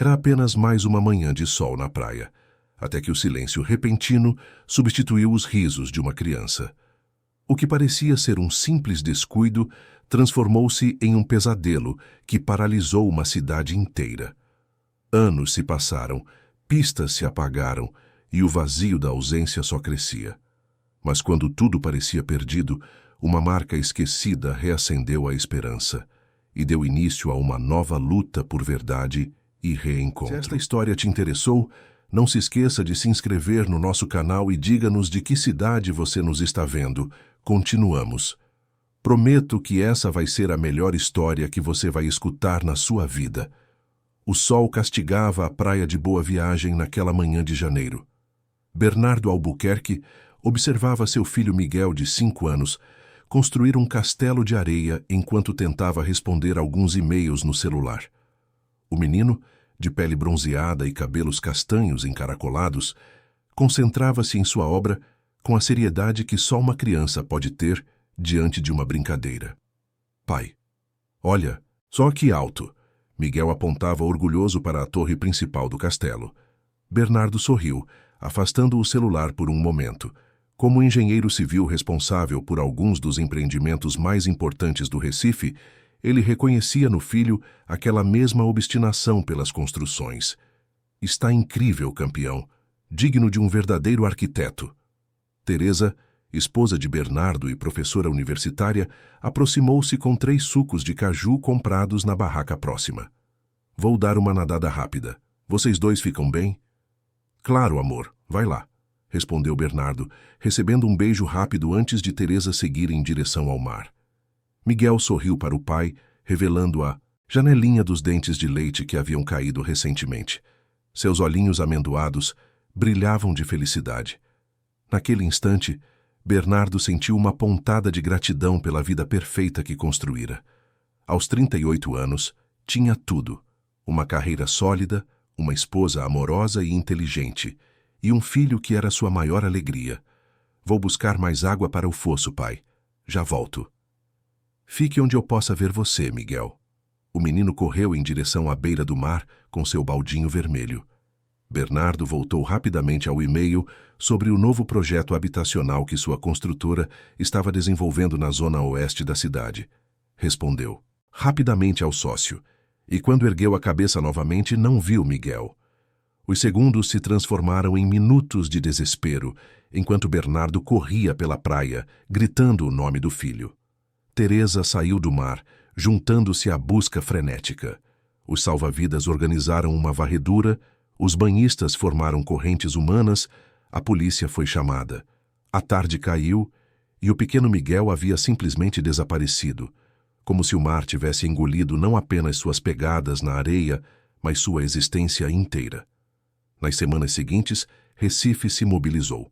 Era apenas mais uma manhã de sol na praia, até que o silêncio repentino substituiu os risos de uma criança. O que parecia ser um simples descuido transformou-se em um pesadelo que paralisou uma cidade inteira. Anos se passaram, pistas se apagaram e o vazio da ausência só crescia. Mas quando tudo parecia perdido, uma marca esquecida reacendeu a esperança e deu início a uma nova luta por verdade e reencontro. Se esta história te interessou, não se esqueça de se inscrever no nosso canal e diga-nos de que cidade você nos está vendo. Continuamos. Prometo que essa vai ser a melhor história que você vai escutar na sua vida. O sol castigava a praia de Boa Viagem naquela manhã de janeiro. Bernardo Albuquerque observava seu filho Miguel, de 5 anos, construir um castelo de areia enquanto tentava responder alguns e-mails no celular. O menino, de pele bronzeada e cabelos castanhos encaracolados, concentrava-se em sua obra com a seriedade que só uma criança pode ter diante de uma brincadeira. Pai, olha, só aqui alto. Miguel apontava orgulhoso para a torre principal do castelo. Bernardo sorriu, afastando o celular por um momento. Como engenheiro civil responsável por alguns dos empreendimentos mais importantes do Recife, ele reconhecia no filho aquela mesma obstinação pelas construções. Está incrível, campeão, digno de um verdadeiro arquiteto. Teresa, esposa de Bernardo e professora universitária, aproximou-se com 3 sucos de caju comprados na barraca próxima. Vou dar uma nadada rápida. Vocês dois ficam bem? Claro, amor, vai lá, respondeu Bernardo, recebendo um beijo rápido antes de Teresa seguir em direção ao mar. Miguel sorriu para o pai, revelando a janelinha dos dentes de leite que haviam caído recentemente. Seus olhinhos amendoados brilhavam de felicidade. Naquele instante, Bernardo sentiu uma pontada de gratidão pela vida perfeita que construíra. Aos 38 anos, tinha tudo: uma carreira sólida, uma esposa amorosa e inteligente, e um filho que era sua maior alegria. Vou buscar mais água para o fosso, pai. Já volto. Fique onde eu possa ver você, Miguel. O menino correu em direção à beira do mar com seu baldinho vermelho. Bernardo voltou rapidamente ao e-mail sobre o novo projeto habitacional que sua construtora estava desenvolvendo na zona oeste da cidade. Respondeu rapidamente ao sócio, e quando ergueu a cabeça novamente, não viu Miguel. Os segundos se transformaram em minutos de desespero, enquanto Bernardo corria pela praia, gritando o nome do filho. Teresa saiu do mar, juntando-se à busca frenética. Os salva-vidas organizaram uma varredura, os banhistas formaram correntes humanas, a polícia foi chamada. A tarde caiu e o pequeno Miguel havia simplesmente desaparecido, como se o mar tivesse engolido não apenas suas pegadas na areia, mas sua existência inteira. Nas semanas seguintes, Recife se mobilizou.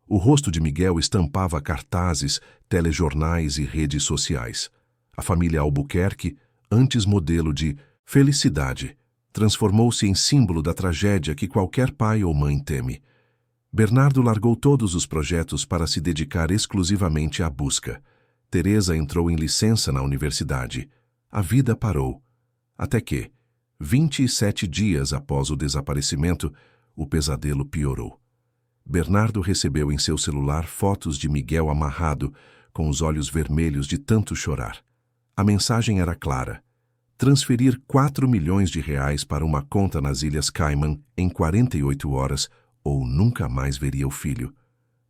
O rosto de Miguel estampava cartazes, telejornais e redes sociais. A família Albuquerque, antes modelo de felicidade, transformou-se em símbolo da tragédia que qualquer pai ou mãe teme. Bernardo largou todos os projetos para se dedicar exclusivamente à busca. Teresa entrou em licença na universidade. A vida parou. Até que, 27 dias após o desaparecimento, o pesadelo piorou. Bernardo recebeu em seu celular fotos de Miguel amarrado, com os olhos vermelhos de tanto chorar. A mensagem era clara: transferir 4 milhões de reais para uma conta nas Ilhas Cayman em 48 horas ou nunca mais veria o filho.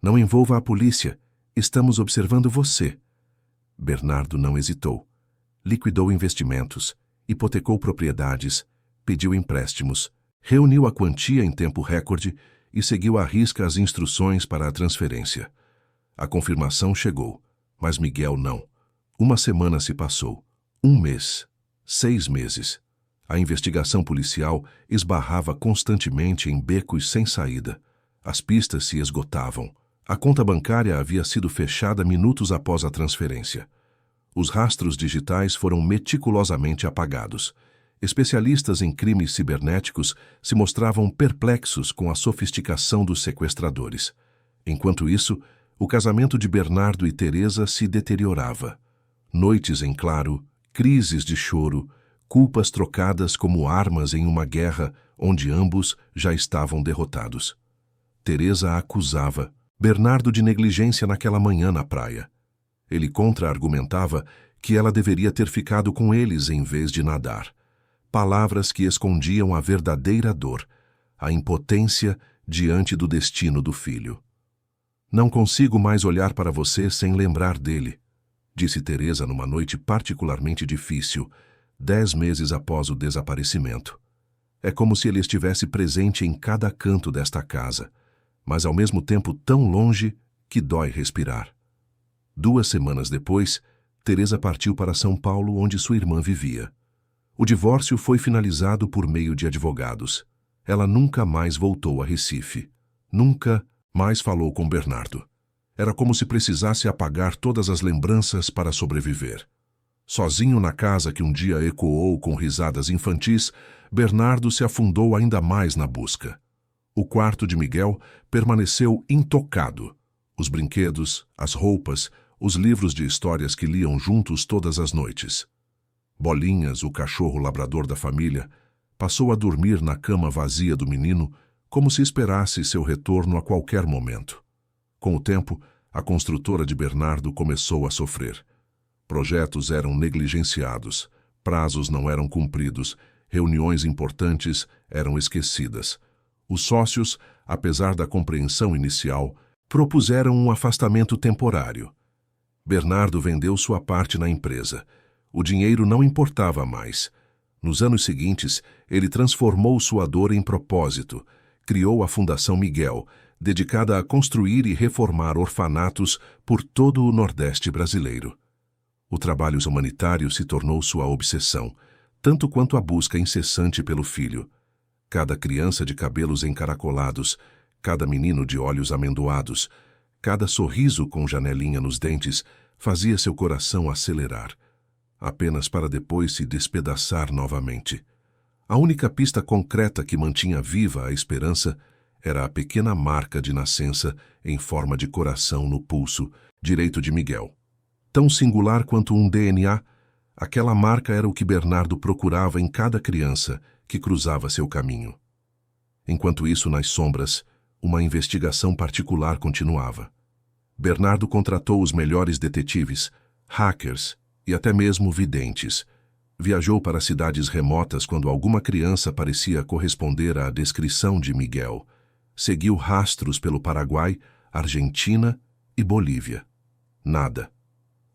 Não envolva a polícia, estamos observando você. Bernardo não hesitou. Liquidou investimentos, hipotecou propriedades, pediu empréstimos, reuniu a quantia em tempo recorde e seguiu à risca as instruções para a transferência. A confirmação chegou, mas Miguel não. Uma semana se passou. 1 mês. 6 meses. A investigação policial esbarrava constantemente em becos sem saída. As pistas se esgotavam. A conta bancária havia sido fechada minutos após a transferência. Os rastros digitais foram meticulosamente apagados. Especialistas em crimes cibernéticos se mostravam perplexos com a sofisticação dos sequestradores. Enquanto isso, o casamento de Bernardo e Teresa se deteriorava. Noites em claro, crises de choro, culpas trocadas como armas em uma guerra onde ambos já estavam derrotados. Teresa acusava Bernardo de negligência naquela manhã na praia. Ele contra-argumentava que ela deveria ter ficado com eles em vez de nadar. Palavras que escondiam a verdadeira dor, a impotência diante do destino do filho. Não consigo mais olhar para você sem lembrar dele, disse Teresa numa noite particularmente difícil, 10 meses após o desaparecimento. É como se ele estivesse presente em cada canto desta casa, mas ao mesmo tempo tão longe que dói respirar. 2 semanas depois, Teresa partiu para São Paulo, onde sua irmã vivia. O divórcio foi finalizado por meio de advogados. Ela nunca mais voltou a Recife. Nunca mais falou com Bernardo. Era como se precisasse apagar todas as lembranças para sobreviver. Sozinho na casa que um dia ecoou com risadas infantis, Bernardo se afundou ainda mais na busca. O quarto de Miguel permaneceu intocado. Os brinquedos, as roupas, os livros de histórias que liam juntos todas as noites. Bolinhas, o cachorro labrador da família, passou a dormir na cama vazia do menino como se esperasse seu retorno a qualquer momento. Com o tempo, a construtora de Bernardo começou a sofrer. Projetos eram negligenciados, prazos não eram cumpridos, reuniões importantes eram esquecidas. Os sócios, apesar da compreensão inicial, propuseram um afastamento temporário. Bernardo vendeu sua parte na empresa. O dinheiro não importava mais. Nos anos seguintes, ele transformou sua dor em propósito. Criou a Fundação Miguel, dedicada a construir e reformar orfanatos por todo o Nordeste brasileiro. O trabalho humanitário se tornou sua obsessão, tanto quanto a busca incessante pelo filho. Cada criança de cabelos encaracolados, cada menino de olhos amendoados, cada sorriso com janelinha nos dentes fazia seu coração acelerar, apenas para depois se despedaçar novamente. A única pista concreta que mantinha viva a esperança era a pequena marca de nascença em forma de coração no pulso direito de Miguel. Tão singular quanto um DNA, aquela marca era o que Bernardo procurava em cada criança que cruzava seu caminho. Enquanto isso, nas sombras, uma investigação particular continuava. Bernardo contratou os melhores detetives, hackers e até mesmo videntes. Viajou para cidades remotas quando alguma criança parecia corresponder à descrição de Miguel. Seguiu rastros pelo Paraguai, Argentina e Bolívia. Nada.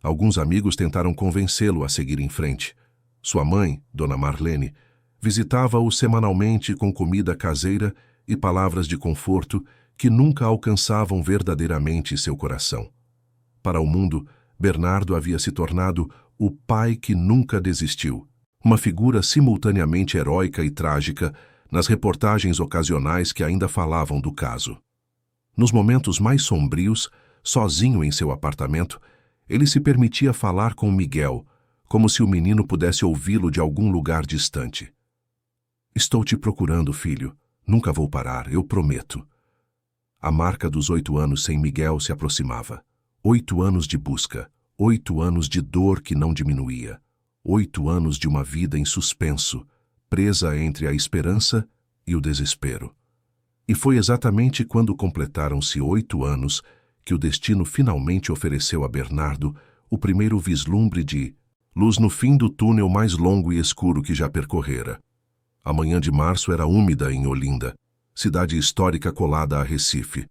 Alguns amigos tentaram convencê-lo a seguir em frente. Sua mãe, Dona Marlene, visitava-o semanalmente com comida caseira e palavras de conforto que nunca alcançavam verdadeiramente seu coração. Para o mundo, Bernardo havia se tornado o pai que nunca desistiu, uma figura simultaneamente heróica e trágica nas reportagens ocasionais que ainda falavam do caso. Nos momentos mais sombrios, sozinho em seu apartamento, ele se permitia falar com Miguel, como se o menino pudesse ouvi-lo de algum lugar distante. "Estou te procurando, filho. Nunca vou parar, eu prometo." A marca dos 8 anos sem Miguel se aproximava. 8 anos de busca, 8 anos de dor que não diminuía, 8 anos de uma vida em suspenso, presa entre a esperança e o desespero. E foi exatamente quando completaram-se 8 anos que o destino finalmente ofereceu a Bernardo o primeiro vislumbre de luz no fim do túnel mais longo e escuro que já percorrera. A manhã de março era úmida em Olinda, cidade histórica colada a Recife.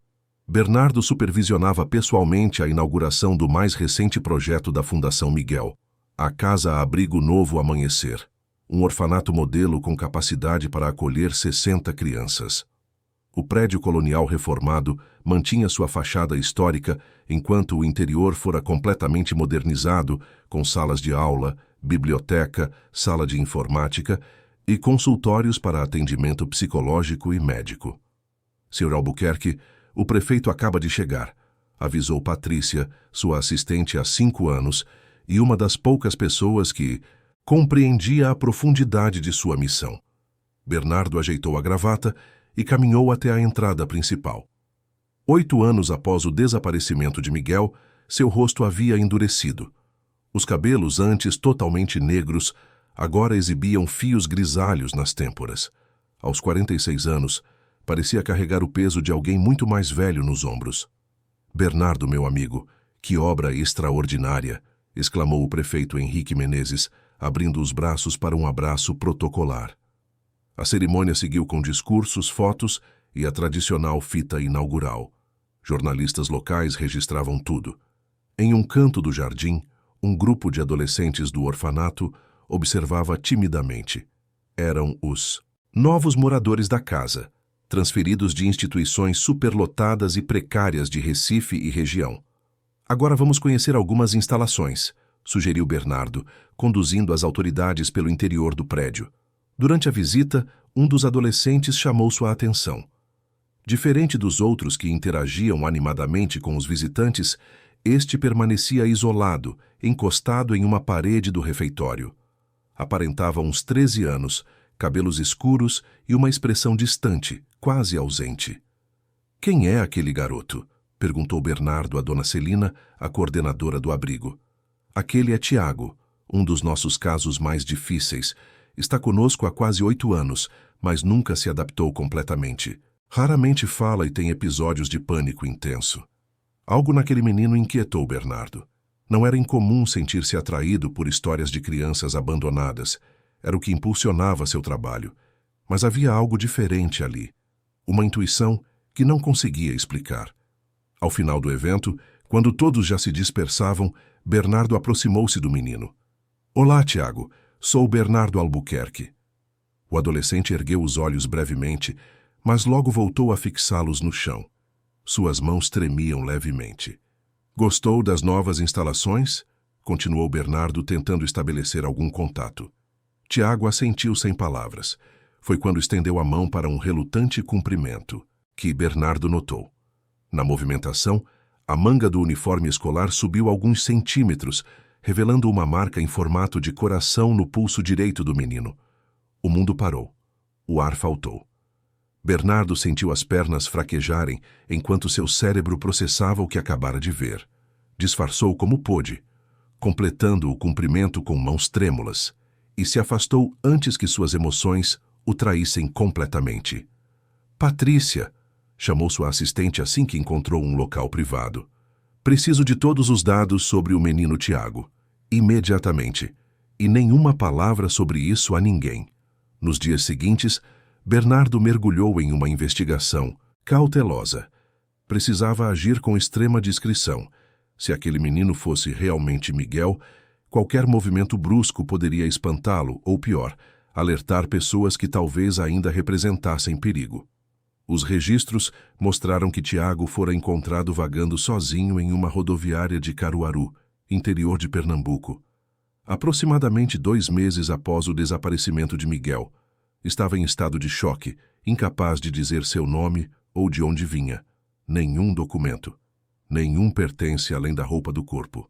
Bernardo supervisionava pessoalmente a inauguração do mais recente projeto da Fundação Miguel, a Casa Abrigo Novo Amanhecer, um orfanato modelo com capacidade para acolher 60 crianças. O prédio colonial reformado mantinha sua fachada histórica, enquanto o interior fora completamente modernizado, com salas de aula, biblioteca, sala de informática e consultórios para atendimento psicológico e médico. Sr. Albuquerque, o prefeito acaba de chegar, avisou Patrícia, sua assistente há 5 anos, e uma das poucas pessoas que compreendia a profundidade de sua missão. Bernardo ajeitou a gravata e caminhou até a entrada principal. 8 anos após o desaparecimento de Miguel, seu rosto havia endurecido. Os cabelos, antes totalmente negros, agora exibiam fios grisalhos nas têmporas. Aos 46 anos, parecia carregar o peso de alguém muito mais velho nos ombros. "Bernardo, meu amigo, que obra extraordinária!" exclamou o prefeito Henrique Menezes, abrindo os braços para um abraço protocolar. A cerimônia seguiu com discursos, fotos e a tradicional fita inaugural. Jornalistas locais registravam tudo. Em um canto do jardim, um grupo de adolescentes do orfanato observava timidamente. Eram os novos moradores da casa, transferidos de instituições superlotadas e precárias de Recife e região. "Agora vamos conhecer algumas instalações", sugeriu Bernardo, conduzindo as autoridades pelo interior do prédio. Durante a visita, um dos adolescentes chamou sua atenção. Diferente dos outros que interagiam animadamente com os visitantes, este permanecia isolado, encostado em uma parede do refeitório. Aparentava uns 13 anos, cabelos escuros e uma expressão distante, quase ausente. "Quem é aquele garoto?" perguntou Bernardo a dona Celina, a coordenadora do abrigo. "Aquele é Tiago, um dos nossos casos mais difíceis. Está conosco há quase 8 anos, mas nunca se adaptou completamente. Raramente fala e tem episódios de pânico intenso." Algo naquele menino inquietou Bernardo. Não era incomum sentir-se atraído por histórias de crianças abandonadas. Era o que impulsionava seu trabalho. Mas havia algo diferente ali. Uma intuição que não conseguia explicar. Ao final do evento, quando todos já se dispersavam, Bernardo aproximou-se do menino. "Olá, Tiago. Sou Bernardo Albuquerque." O adolescente ergueu os olhos brevemente, mas logo voltou a fixá-los no chão. Suas mãos tremiam levemente. "Gostou das novas instalações?" continuou Bernardo, tentando estabelecer algum contato. Tiago assentiu sem palavras. Foi quando estendeu a mão para um relutante cumprimento, que Bernardo notou. Na movimentação, a manga do uniforme escolar subiu alguns centímetros, revelando uma marca em formato de coração no pulso direito do menino. O mundo parou. O ar faltou. Bernardo sentiu as pernas fraquejarem enquanto seu cérebro processava o que acabara de ver. Disfarçou como pôde, completando o cumprimento com mãos trêmulas, e se afastou antes que suas emoções o traíssem completamente. "Patrícia", chamou sua assistente assim que encontrou um local privado. "Preciso de todos os dados sobre o menino Tiago. Imediatamente. E nenhuma palavra sobre isso a ninguém." Nos dias seguintes, Bernardo mergulhou em uma investigação cautelosa. Precisava agir com extrema discrição. Se aquele menino fosse realmente Miguel, qualquer movimento brusco poderia espantá-lo, ou pior, alertar pessoas que talvez ainda representassem perigo. Os registros mostraram que Tiago fora encontrado vagando sozinho em uma rodoviária de Caruaru, interior de Pernambuco. Aproximadamente 2 meses após o desaparecimento de Miguel, estava em estado de choque, incapaz de dizer seu nome ou de onde vinha. Nenhum documento. Nenhum pertence além da roupa do corpo.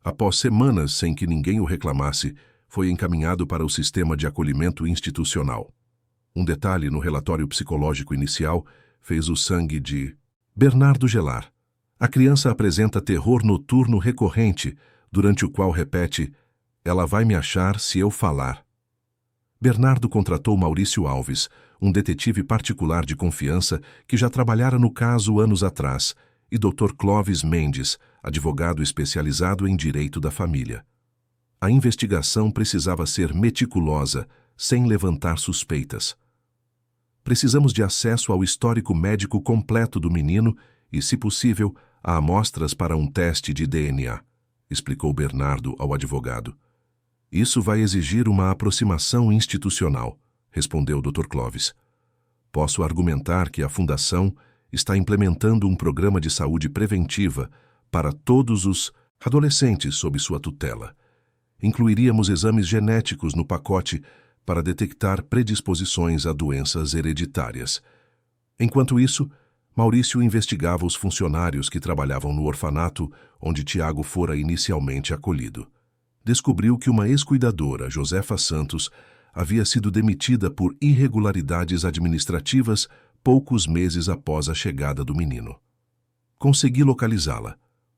Após semanas sem que ninguém o reclamasse, foi encaminhado para o sistema de acolhimento institucional. Um detalhe no relatório psicológico inicial fez o sangue de Bernardo gelar. A criança apresenta terror noturno recorrente, durante o qual repete: "Ela vai me achar se eu falar." Bernardo contratou Maurício Alves, um detetive particular de confiança que já trabalhara no caso anos atrás, e Dr. Clóvis Mendes, advogado especializado em direito da família. A investigação precisava ser meticulosa, sem levantar suspeitas. "Precisamos de acesso ao histórico médico completo do menino e, se possível, a amostras para um teste de DNA", explicou Bernardo ao advogado. "Isso vai exigir uma aproximação institucional", respondeu Dr. Clóvis. "Posso argumentar que a Fundação está implementando um programa de saúde preventiva para todos os adolescentes sob sua tutela. Incluiríamos exames genéticos no pacote para detectar predisposições a doenças hereditárias." Enquanto isso, Maurício investigava os funcionários que trabalhavam no orfanato onde Tiago fora inicialmente acolhido. Descobriu que uma ex-cuidadora, Josefa Santos, havia sido demitida por irregularidades administrativas poucos meses após a chegada do menino. "Consegui localizá-la.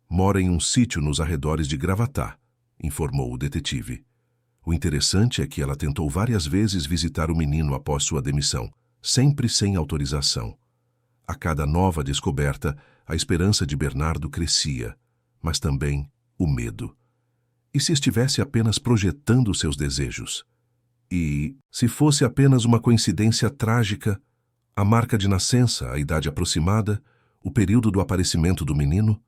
Mora em um sítio nos arredores de Gravatá", informou o detetive. O interessante é que ela tentou várias vezes visitar o menino após sua demissão, sempre sem autorização. A cada nova descoberta, a esperança de Bernardo crescia, mas também o medo. E se estivesse apenas projetando seus desejos? E se fosse apenas uma coincidência trágica, a marca de nascença, a idade aproximada, o período do aparecimento do menino?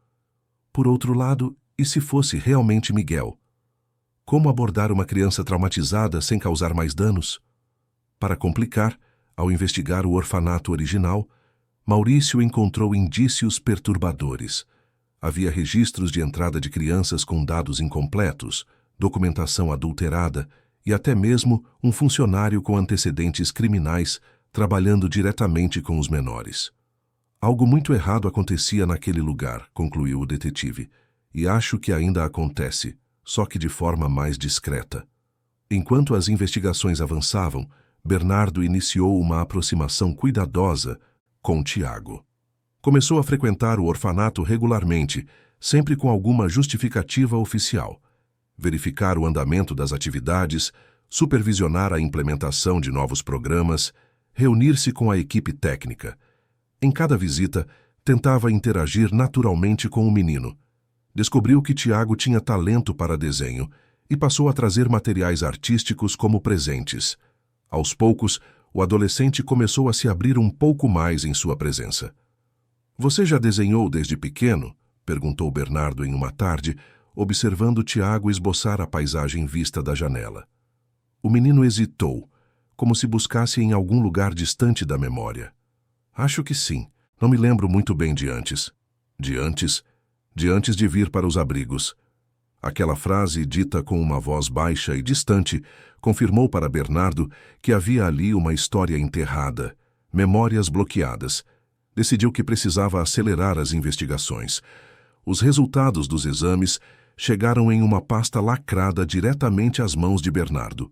Por outro lado, e se fosse realmente Miguel? Como abordar uma criança traumatizada sem causar mais danos? Para complicar, ao investigar o orfanato original, Maurício encontrou indícios perturbadores. Havia registros de entrada de crianças com dados incompletos, documentação adulterada e até mesmo um funcionário com antecedentes criminais trabalhando diretamente com os menores. Algo muito errado acontecia naquele lugar, concluiu o detetive, e acho que ainda acontece, só que de forma mais discreta. Enquanto as investigações avançavam, Bernardo iniciou uma aproximação cuidadosa com Tiago. Começou a frequentar o orfanato regularmente, sempre com alguma justificativa oficial. Verificar o andamento das atividades, supervisionar a implementação de novos programas, reunir-se com a equipe técnica. Em cada visita, tentava interagir naturalmente com o menino. Descobriu que Tiago tinha talento para desenho e passou a trazer materiais artísticos como presentes. Aos poucos, o adolescente começou a se abrir um pouco mais em sua presença. "Você já desenhou desde pequeno?" perguntou Bernardo em uma tarde, observando Tiago esboçar a paisagem vista da janela. O menino hesitou, como se buscasse em algum lugar distante da memória. "Acho que sim. Não me lembro muito bem de antes." De antes de vir para os abrigos. Aquela frase, dita com uma voz baixa e distante, confirmou para Bernardo que havia ali uma história enterrada, memórias bloqueadas. Decidiu que precisava acelerar as investigações. Os resultados dos exames chegaram em uma pasta lacrada diretamente às mãos de Bernardo.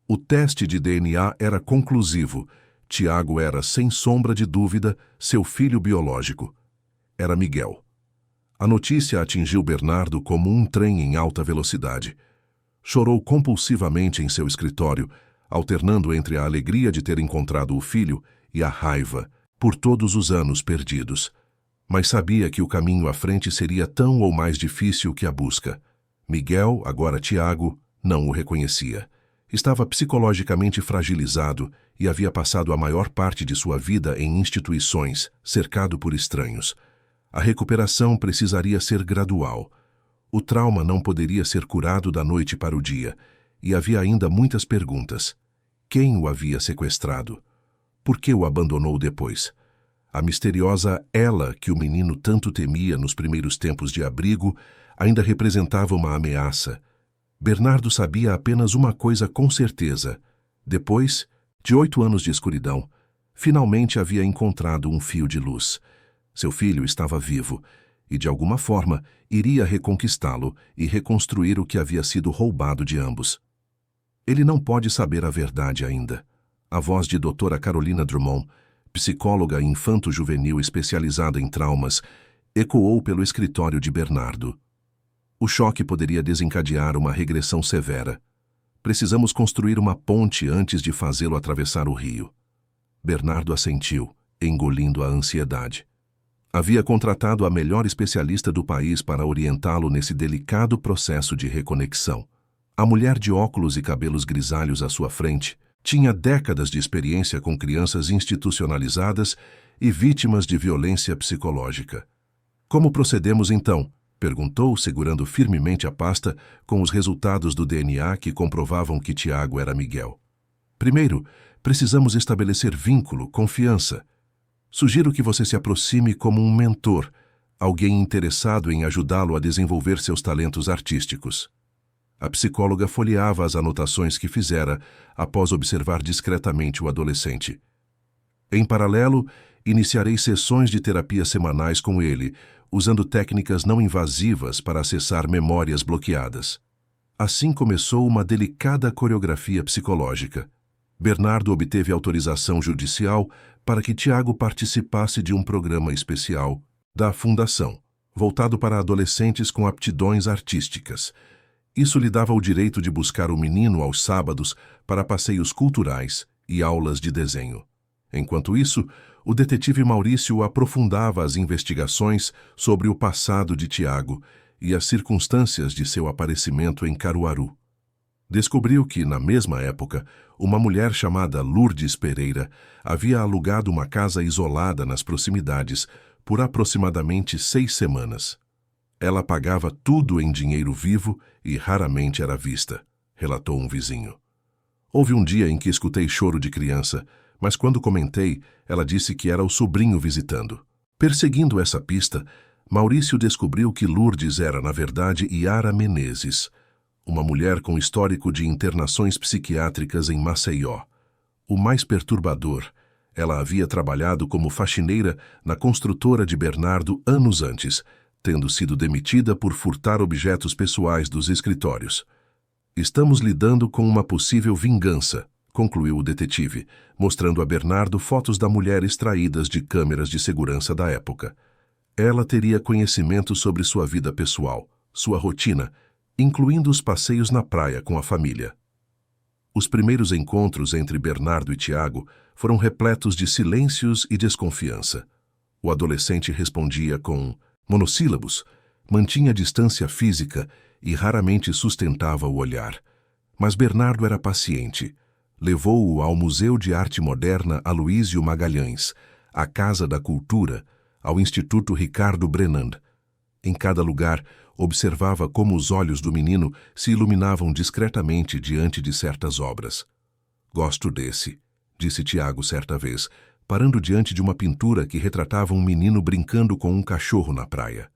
O teste de DNA era conclusivo. Tiago era, sem sombra de dúvida, seu filho biológico. Era Miguel. A notícia atingiu Bernardo como um trem em alta velocidade. Chorou compulsivamente em seu escritório, alternando entre a alegria de ter encontrado o filho e a raiva por todos os anos perdidos. Mas sabia que o caminho à frente seria tão ou mais difícil que a busca. Miguel, agora Tiago, não o reconhecia. Estava psicologicamente fragilizado e havia passado a maior parte de sua vida em instituições, cercado por estranhos. A recuperação precisaria ser gradual. O trauma não poderia ser curado da noite para o dia, e havia ainda muitas perguntas. Quem o havia sequestrado? Por que o abandonou depois? A misteriosa ela que o menino tanto temia nos primeiros tempos de abrigo ainda representava uma ameaça. Bernardo sabia apenas uma coisa com certeza. Depois de 8 anos de escuridão, finalmente havia encontrado um fio de luz. Seu filho estava vivo e, de alguma forma, iria reconquistá-lo e reconstruir o que havia sido roubado de ambos. Ele não pode saber a verdade ainda. A voz de doutora Carolina Drummond, psicóloga infanto-juvenil especializada em traumas, ecoou pelo escritório de Bernardo. O choque poderia desencadear uma regressão severa. Precisamos construir uma ponte antes de fazê-lo atravessar o rio. Bernardo assentiu, engolindo a ansiedade. Havia contratado a melhor especialista do país para orientá-lo nesse delicado processo de reconexão. A mulher de óculos e cabelos grisalhos à sua frente tinha décadas de experiência com crianças institucionalizadas e vítimas de violência psicológica. "Como procedemos então?" perguntou, segurando firmemente a pasta com os resultados do DNA que comprovavam que Tiago era Miguel. "Primeiro, precisamos estabelecer vínculo, confiança. Sugiro que você se aproxime como um mentor, alguém interessado em ajudá-lo a desenvolver seus talentos artísticos." A psicóloga folheava as anotações que fizera após observar discretamente o adolescente. "Em paralelo, iniciarei sessões de terapia semanais com ele, usando técnicas não invasivas para acessar memórias bloqueadas." Assim começou uma delicada coreografia psicológica. Bernardo obteve autorização judicial para que Tiago participasse de um programa especial da Fundação, voltado para adolescentes com aptidões artísticas. Isso lhe dava o direito de buscar o menino aos sábados para passeios culturais e aulas de desenho. Enquanto isso, o detetive Maurício aprofundava as investigações sobre o passado de Tiago e as circunstâncias de seu aparecimento em Caruaru. Descobriu que, na mesma época, uma mulher chamada Lourdes Pereira havia alugado uma casa isolada nas proximidades por aproximadamente 6 semanas. Ela pagava tudo em dinheiro vivo e raramente era vista, relatou um vizinho. Houve um dia em que escutei choro de criança, mas quando comentei, ela disse que era o sobrinho visitando. Perseguindo essa pista, Maurício descobriu que Lourdes era, na verdade, Yara Menezes, uma mulher com histórico de internações psiquiátricas em Maceió. O mais perturbador, ela havia trabalhado como faxineira na construtora de Bernardo anos antes, tendo sido demitida por furtar objetos pessoais dos escritórios. Estamos lidando com uma possível vingança, concluiu o detetive, mostrando a Bernardo fotos da mulher extraídas de câmeras de segurança da época. Ela teria conhecimento sobre sua vida pessoal, sua rotina, incluindo os passeios na praia com a família. Os primeiros encontros entre Bernardo e Tiago foram repletos de silêncios e desconfiança. O adolescente respondia com monossílabos, mantinha distância física e raramente sustentava o olhar. Mas Bernardo era paciente. Levou-o ao Museu de Arte Moderna Aloísio Magalhães, à Casa da Cultura, ao Instituto Ricardo Brenan. Em cada lugar, observava como os olhos do menino se iluminavam discretamente diante de certas obras. Gosto desse, disse Tiago certa vez, parando diante de uma pintura que retratava um menino brincando com um cachorro na praia.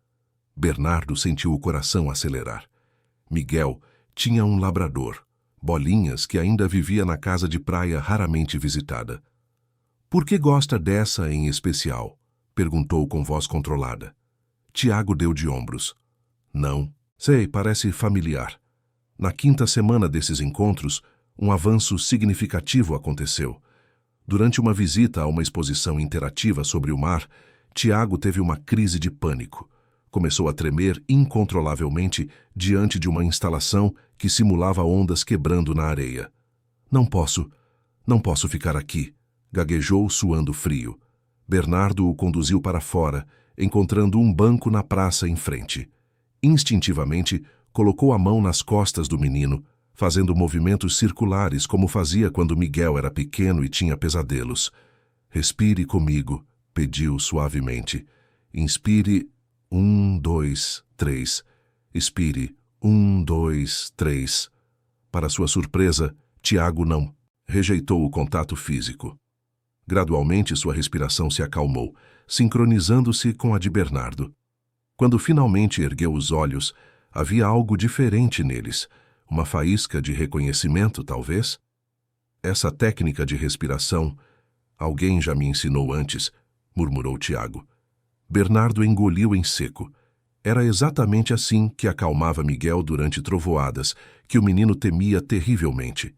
Bernardo sentiu o coração acelerar. Miguel tinha um labrador, Bolinhas, que ainda vivia na casa de praia raramente visitada. Por que gosta dessa em especial? Perguntou com voz controlada. Tiago deu de ombros. Não, sei, parece familiar. Na 5ª semana desses encontros, um avanço significativo aconteceu. Durante uma visita a uma exposição interativa sobre o mar, Tiago teve uma crise de pânico. Começou a tremer incontrolavelmente diante de uma instalação que simulava ondas quebrando na areia. Não posso ficar aqui, gaguejou suando frio. Bernardo o conduziu para fora, encontrando um banco na praça em frente. Instintivamente, colocou a mão nas costas do menino, fazendo movimentos circulares como fazia quando Miguel era pequeno e tinha pesadelos. Respire comigo, pediu suavemente. Inspire, 1, 2, 3. Expire, 1, 2, 3. Para sua surpresa, Tiago não rejeitou o contato físico. Gradualmente, sua respiração se acalmou, sincronizando-se com a de Bernardo. Quando finalmente ergueu os olhos, havia algo diferente neles, uma faísca de reconhecimento, talvez? Essa técnica de respiração, alguém já me ensinou antes, murmurou Tiago. Bernardo engoliu em seco. Era exatamente assim que acalmava Miguel durante trovoadas, que o menino temia terrivelmente.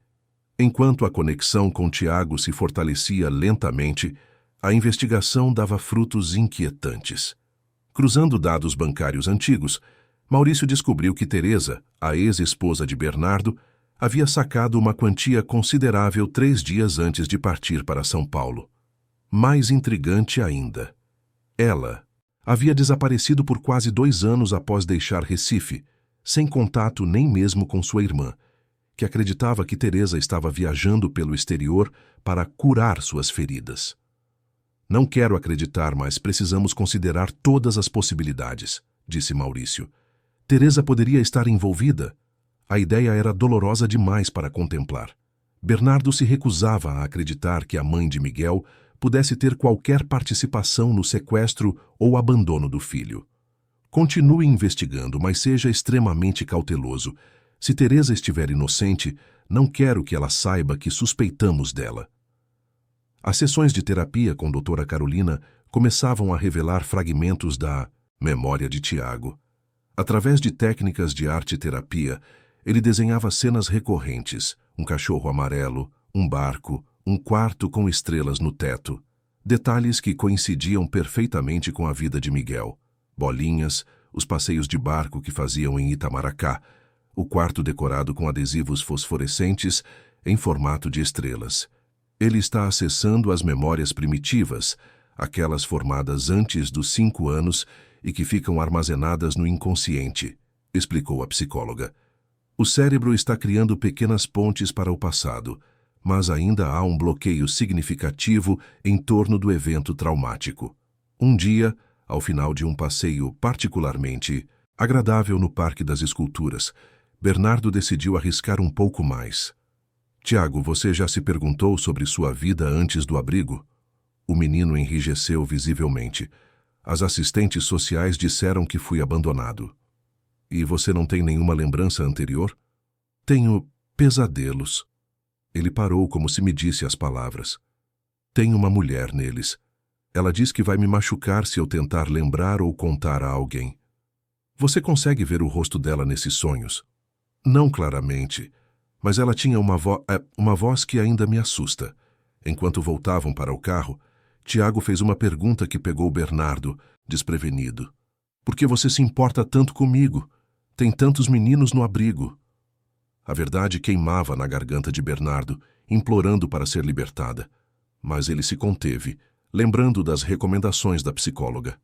Enquanto a conexão com Tiago se fortalecia lentamente, a investigação dava frutos inquietantes. Cruzando dados bancários antigos, Maurício descobriu que Teresa, a ex-esposa de Bernardo, havia sacado uma quantia considerável 3 dias antes de partir para São Paulo. Mais intrigante ainda, ela havia desaparecido por quase 2 anos após deixar Recife, sem contato nem mesmo com sua irmã, que acreditava que Teresa estava viajando pelo exterior para curar suas feridas. Não quero acreditar, mas precisamos considerar todas as possibilidades, disse Maurício. Teresa poderia estar envolvida. A ideia era dolorosa demais para contemplar. Bernardo se recusava a acreditar que a mãe de Miguel pudesse ter qualquer participação no sequestro ou abandono do filho. Continue investigando, mas seja extremamente cauteloso. Se Teresa estiver inocente, não quero que ela saiba que suspeitamos dela. As sessões de terapia com doutora Carolina começavam a revelar fragmentos da memória de Tiago. Através de técnicas de arte-terapia, ele desenhava cenas recorrentes, um cachorro amarelo, um barco, um quarto com estrelas no teto, detalhes que coincidiam perfeitamente com a vida de Miguel, Bolinhas, os passeios de barco que faziam em Itamaracá, o quarto decorado com adesivos fosforescentes em formato de estrelas. Ele está acessando as memórias primitivas, aquelas formadas antes dos 5 anos e que ficam armazenadas no inconsciente, explicou a psicóloga. O cérebro está criando pequenas pontes para o passado, mas ainda há um bloqueio significativo em torno do evento traumático. Um dia, ao final de um passeio particularmente agradável no Parque das Esculturas, Bernardo decidiu arriscar um pouco mais. Tiago, você já se perguntou sobre sua vida antes do abrigo? O menino enrijeceu visivelmente. As assistentes sociais disseram que fui abandonado. E você não tem nenhuma lembrança anterior? Tenho pesadelos. Ele parou como se me disse as palavras. Tem uma mulher neles. Ela diz que vai me machucar se eu tentar lembrar ou contar a alguém. Você consegue ver o rosto dela nesses sonhos? Não claramente, mas ela tinha uma voz que ainda me assusta. Enquanto voltavam para o carro, Tiago fez uma pergunta que pegou Bernardo, desprevenido. Por que você se importa tanto comigo? Tem tantos meninos no abrigo. A verdade queimava na garganta de Bernardo, implorando para ser libertada. Mas ele se conteve, lembrando das recomendações da psicóloga.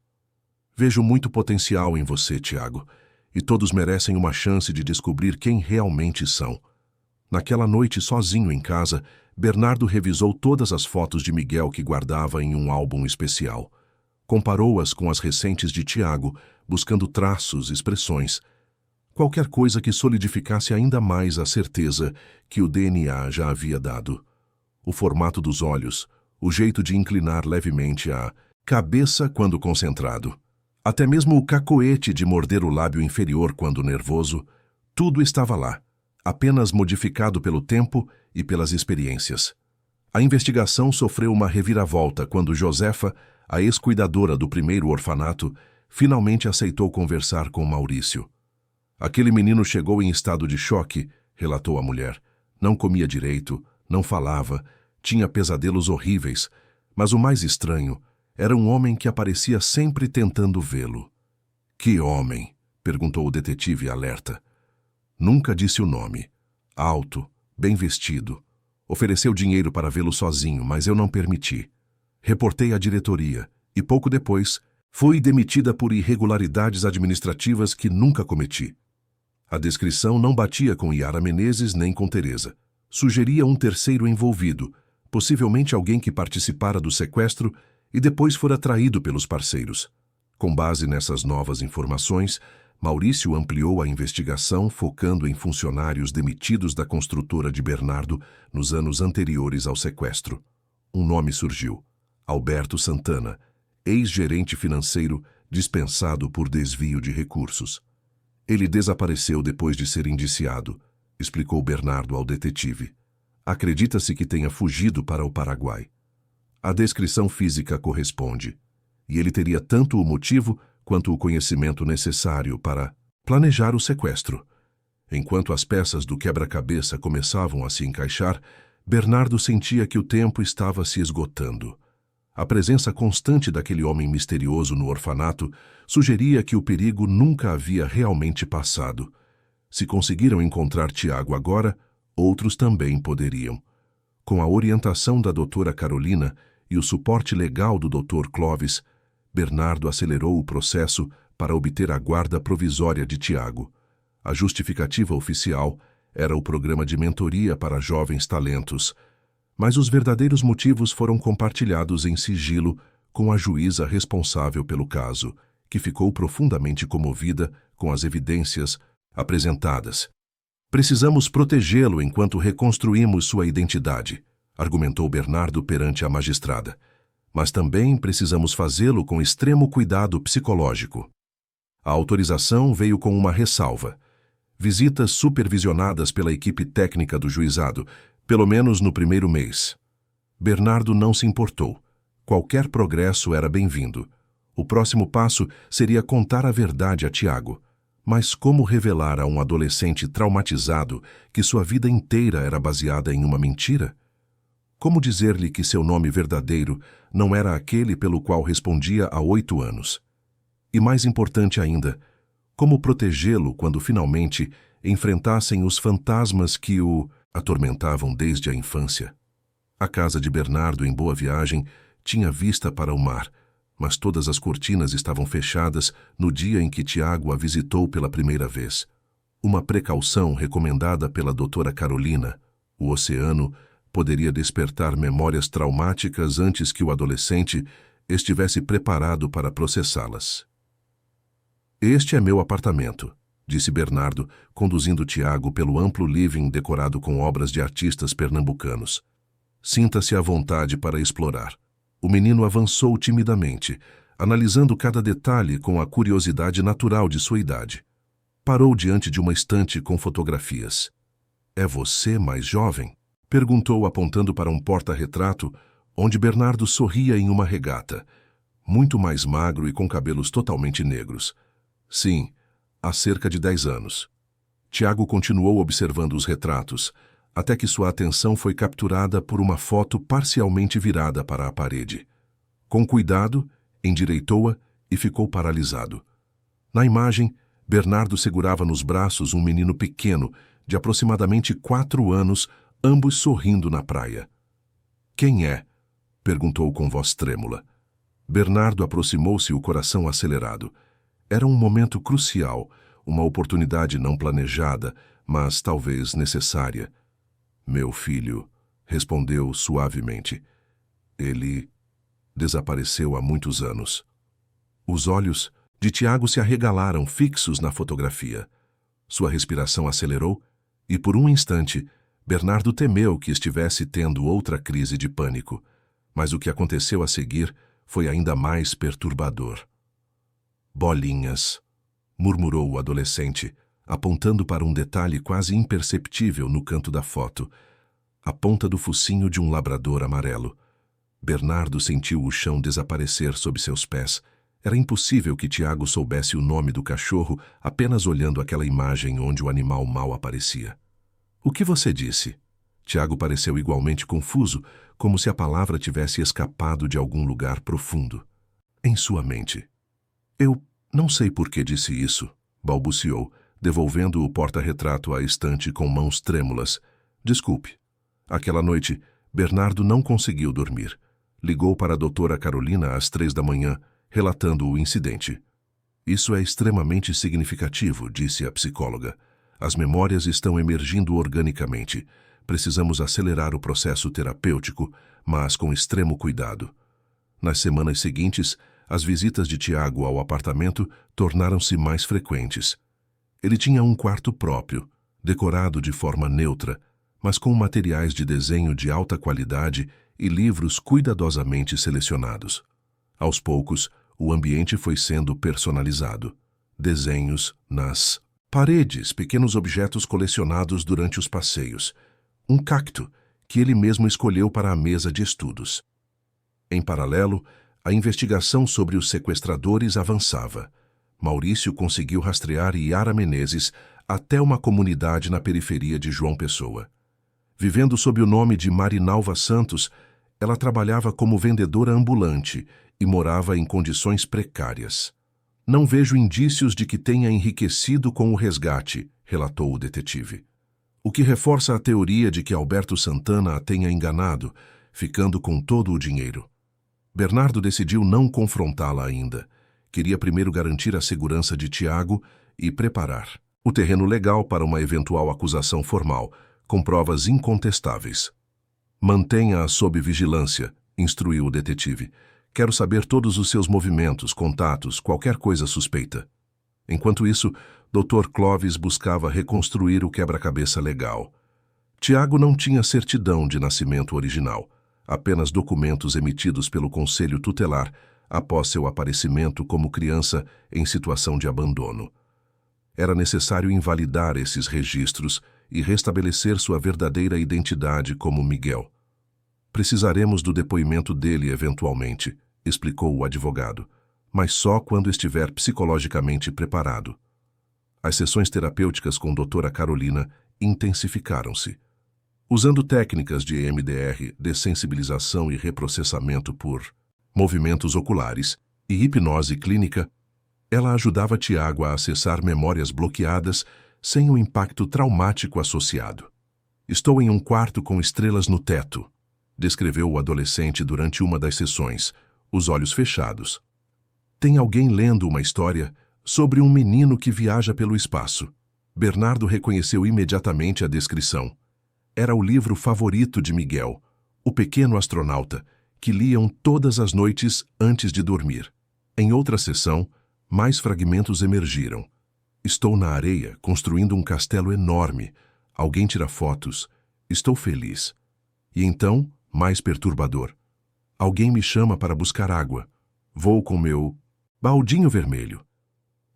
Vejo muito potencial em você, Tiago, e todos merecem uma chance de descobrir quem realmente são. Naquela noite, sozinho em casa, Bernardo revisou todas as fotos de Miguel que guardava em um álbum especial. Comparou-as com as recentes de Tiago, buscando traços, expressões. Qualquer coisa que solidificasse ainda mais a certeza que o DNA já havia dado. O formato dos olhos, o jeito de inclinar levemente a cabeça quando concentrado. Até mesmo o cacoete de morder o lábio inferior quando nervoso, tudo estava lá, apenas modificado pelo tempo e pelas experiências. A investigação sofreu uma reviravolta quando Josefa, a ex-cuidadora do primeiro orfanato, finalmente aceitou conversar com Maurício. Aquele menino chegou em estado de choque, relatou a mulher. Não comia direito, não falava, tinha pesadelos horríveis, mas o mais estranho era um homem que aparecia sempre tentando vê-lo. Que homem? Perguntou o detetive alerta. Nunca disse o nome. Alto, bem vestido. Ofereceu dinheiro para vê-lo sozinho, mas eu não permiti. Reportei à diretoria e, pouco depois, fui demitida por irregularidades administrativas que nunca cometi. A descrição não batia com Yara Menezes nem com Teresa. Sugeria um terceiro envolvido, possivelmente alguém que participara do sequestro e depois fora traído pelos parceiros. Com base nessas novas informações, Maurício ampliou a investigação focando em funcionários demitidos da construtora de Bernardo nos anos anteriores ao sequestro. Um nome surgiu: Alberto Santana, ex-gerente financeiro dispensado por desvio de recursos. Ele desapareceu depois de ser indiciado, explicou Bernardo ao detetive. Acredita-se que tenha fugido para o Paraguai. A descrição física corresponde, e ele teria tanto o motivo quanto o conhecimento necessário para planejar o sequestro. Enquanto as peças do quebra-cabeça começavam a se encaixar, Bernardo sentia que o tempo estava se esgotando. A presença constante daquele homem misterioso no orfanato sugeria que o perigo nunca havia realmente passado. Se conseguiram encontrar Tiago agora, outros também poderiam. Com a orientação da doutora Carolina e o suporte legal do Dr. Clovis, Bernardo acelerou o processo para obter a guarda provisória de Tiago. A justificativa oficial era o programa de mentoria para jovens talentos, mas os verdadeiros motivos foram compartilhados em sigilo com a juíza responsável pelo caso, que ficou profundamente comovida com as evidências apresentadas. Precisamos protegê-lo enquanto reconstruímos sua identidade, argumentou Bernardo perante a magistrada. Mas também precisamos fazê-lo com extremo cuidado psicológico. A autorização veio com uma ressalva: visitas supervisionadas pela equipe técnica do juizado, pelo menos no primeiro mês. Bernardo não se importou. Qualquer progresso era bem-vindo. O próximo passo seria contar a verdade a Tiago. Mas como revelar a um adolescente traumatizado que sua vida inteira era baseada em uma mentira? Como dizer-lhe que seu nome verdadeiro não era aquele pelo qual respondia há 8 anos? E mais importante ainda, Como protegê-lo quando finalmente enfrentassem os fantasmas que o atormentavam desde a infância? A casa de Bernardo, em Boa Viagem, tinha vista para o mar, mas todas as cortinas estavam fechadas no dia em que Tiago a visitou pela primeira vez. Uma precaução recomendada pela doutora Carolina. O oceano poderia despertar memórias traumáticas antes que o adolescente estivesse preparado para processá-las. Este é meu apartamento, disse Bernardo, conduzindo Tiago pelo amplo living decorado com obras de artistas pernambucanos. Sinta-se à vontade para explorar. O menino avançou timidamente, analisando cada detalhe com a curiosidade natural de sua idade. Parou diante de uma estante com fotografias. É você mais jovem? Perguntou apontando para um porta-retrato onde Bernardo sorria em uma regata, muito mais magro e com cabelos totalmente negros. Sim, há cerca de 10 anos. Tiago continuou observando os retratos, até que sua atenção foi capturada por uma foto parcialmente virada para a parede. Com cuidado, endireitou-a e ficou paralisado. Na imagem, Bernardo segurava nos braços um menino pequeno, de aproximadamente 4 anos, ambos sorrindo na praia. Quem é? Perguntou com voz trêmula. Bernardo aproximou-se, o coração acelerado. Era um momento crucial, uma oportunidade não planejada, mas talvez necessária. Meu filho, respondeu suavemente. Ele desapareceu há muitos anos. Os olhos de Tiago se arregalaram, fixos na fotografia. Sua respiração acelerou e, por um instante, Bernardo temeu que estivesse tendo outra crise de pânico. Mas o que aconteceu a seguir foi ainda mais perturbador. Bolinhas, murmurou o adolescente, apontando para um detalhe quase imperceptível no canto da foto. A ponta do focinho de um labrador amarelo. Bernardo sentiu o chão desaparecer sob seus pés. Era impossível que Tiago soubesse o nome do cachorro apenas olhando aquela imagem onde o animal mal aparecia. O que você disse? Tiago pareceu igualmente confuso, como se a palavra tivesse escapado de algum lugar profundo. Em sua mente. Eu não sei por que disse isso, balbuciou, devolvendo o porta-retrato à estante com mãos trêmulas. Desculpe. Aquela noite, Bernardo não conseguiu dormir. Ligou para a doutora Carolina às 3 da manhã, relatando o incidente. Isso é extremamente significativo, disse a psicóloga. As memórias estão emergindo organicamente. Precisamos acelerar o processo terapêutico, mas com extremo cuidado. Nas semanas seguintes, as visitas de Tiago ao apartamento tornaram-se mais frequentes. Ele tinha um quarto próprio, decorado de forma neutra, mas com materiais de desenho de alta qualidade e livros cuidadosamente selecionados. Aos poucos, o ambiente foi sendo personalizado. Desenhos nas paredes, pequenos objetos colecionados durante os passeios. Um cacto, que ele mesmo escolheu para a mesa de estudos. Em paralelo, a investigação sobre os sequestradores avançava. Maurício conseguiu rastrear Yara Menezes até uma comunidade na periferia de João Pessoa. Vivendo sob o nome de Marinalva Santos, ela trabalhava como vendedora ambulante e morava em condições precárias. Não vejo indícios de que tenha enriquecido com o resgate, relatou o detetive. O que reforça a teoria de que Alberto Santana a tenha enganado, ficando com todo o dinheiro. Bernardo decidiu não confrontá-la ainda. Queria primeiro garantir a segurança de Tiago e preparar o terreno legal para uma eventual acusação formal, com provas incontestáveis. Mantenha-a sob vigilância, instruiu o detetive. Quero saber todos os seus movimentos, contatos, qualquer coisa suspeita. Enquanto isso, Dr. Clovis buscava reconstruir o quebra-cabeça legal. Tiago não tinha certidão de nascimento original, apenas documentos emitidos pelo Conselho Tutelar após seu aparecimento como criança em situação de abandono. Era necessário invalidar esses registros e restabelecer sua verdadeira identidade como Miguel. Precisaremos do depoimento dele eventualmente, explicou o advogado, mas só quando estiver psicologicamente preparado. As sessões terapêuticas com doutora Carolina intensificaram-se. Usando técnicas de EMDR, dessensibilização e reprocessamento por movimentos oculares e hipnose clínica, Ela ajudava Tiago a acessar memórias bloqueadas sem o impacto traumático associado. Estou em um quarto com estrelas no teto, descreveu o adolescente durante uma das sessões, os olhos fechados. Tem alguém lendo uma história sobre um menino que viaja pelo espaço. Bernardo reconheceu imediatamente a descrição. Era o livro favorito de Miguel, O Pequeno Astronauta, que liam todas as noites antes de dormir. Em outra sessão, mais fragmentos emergiram. Estou na areia, construindo um castelo enorme. Alguém tira fotos. Estou feliz. E então, mais perturbador. Alguém me chama para buscar água. Vou com meu baldinho vermelho.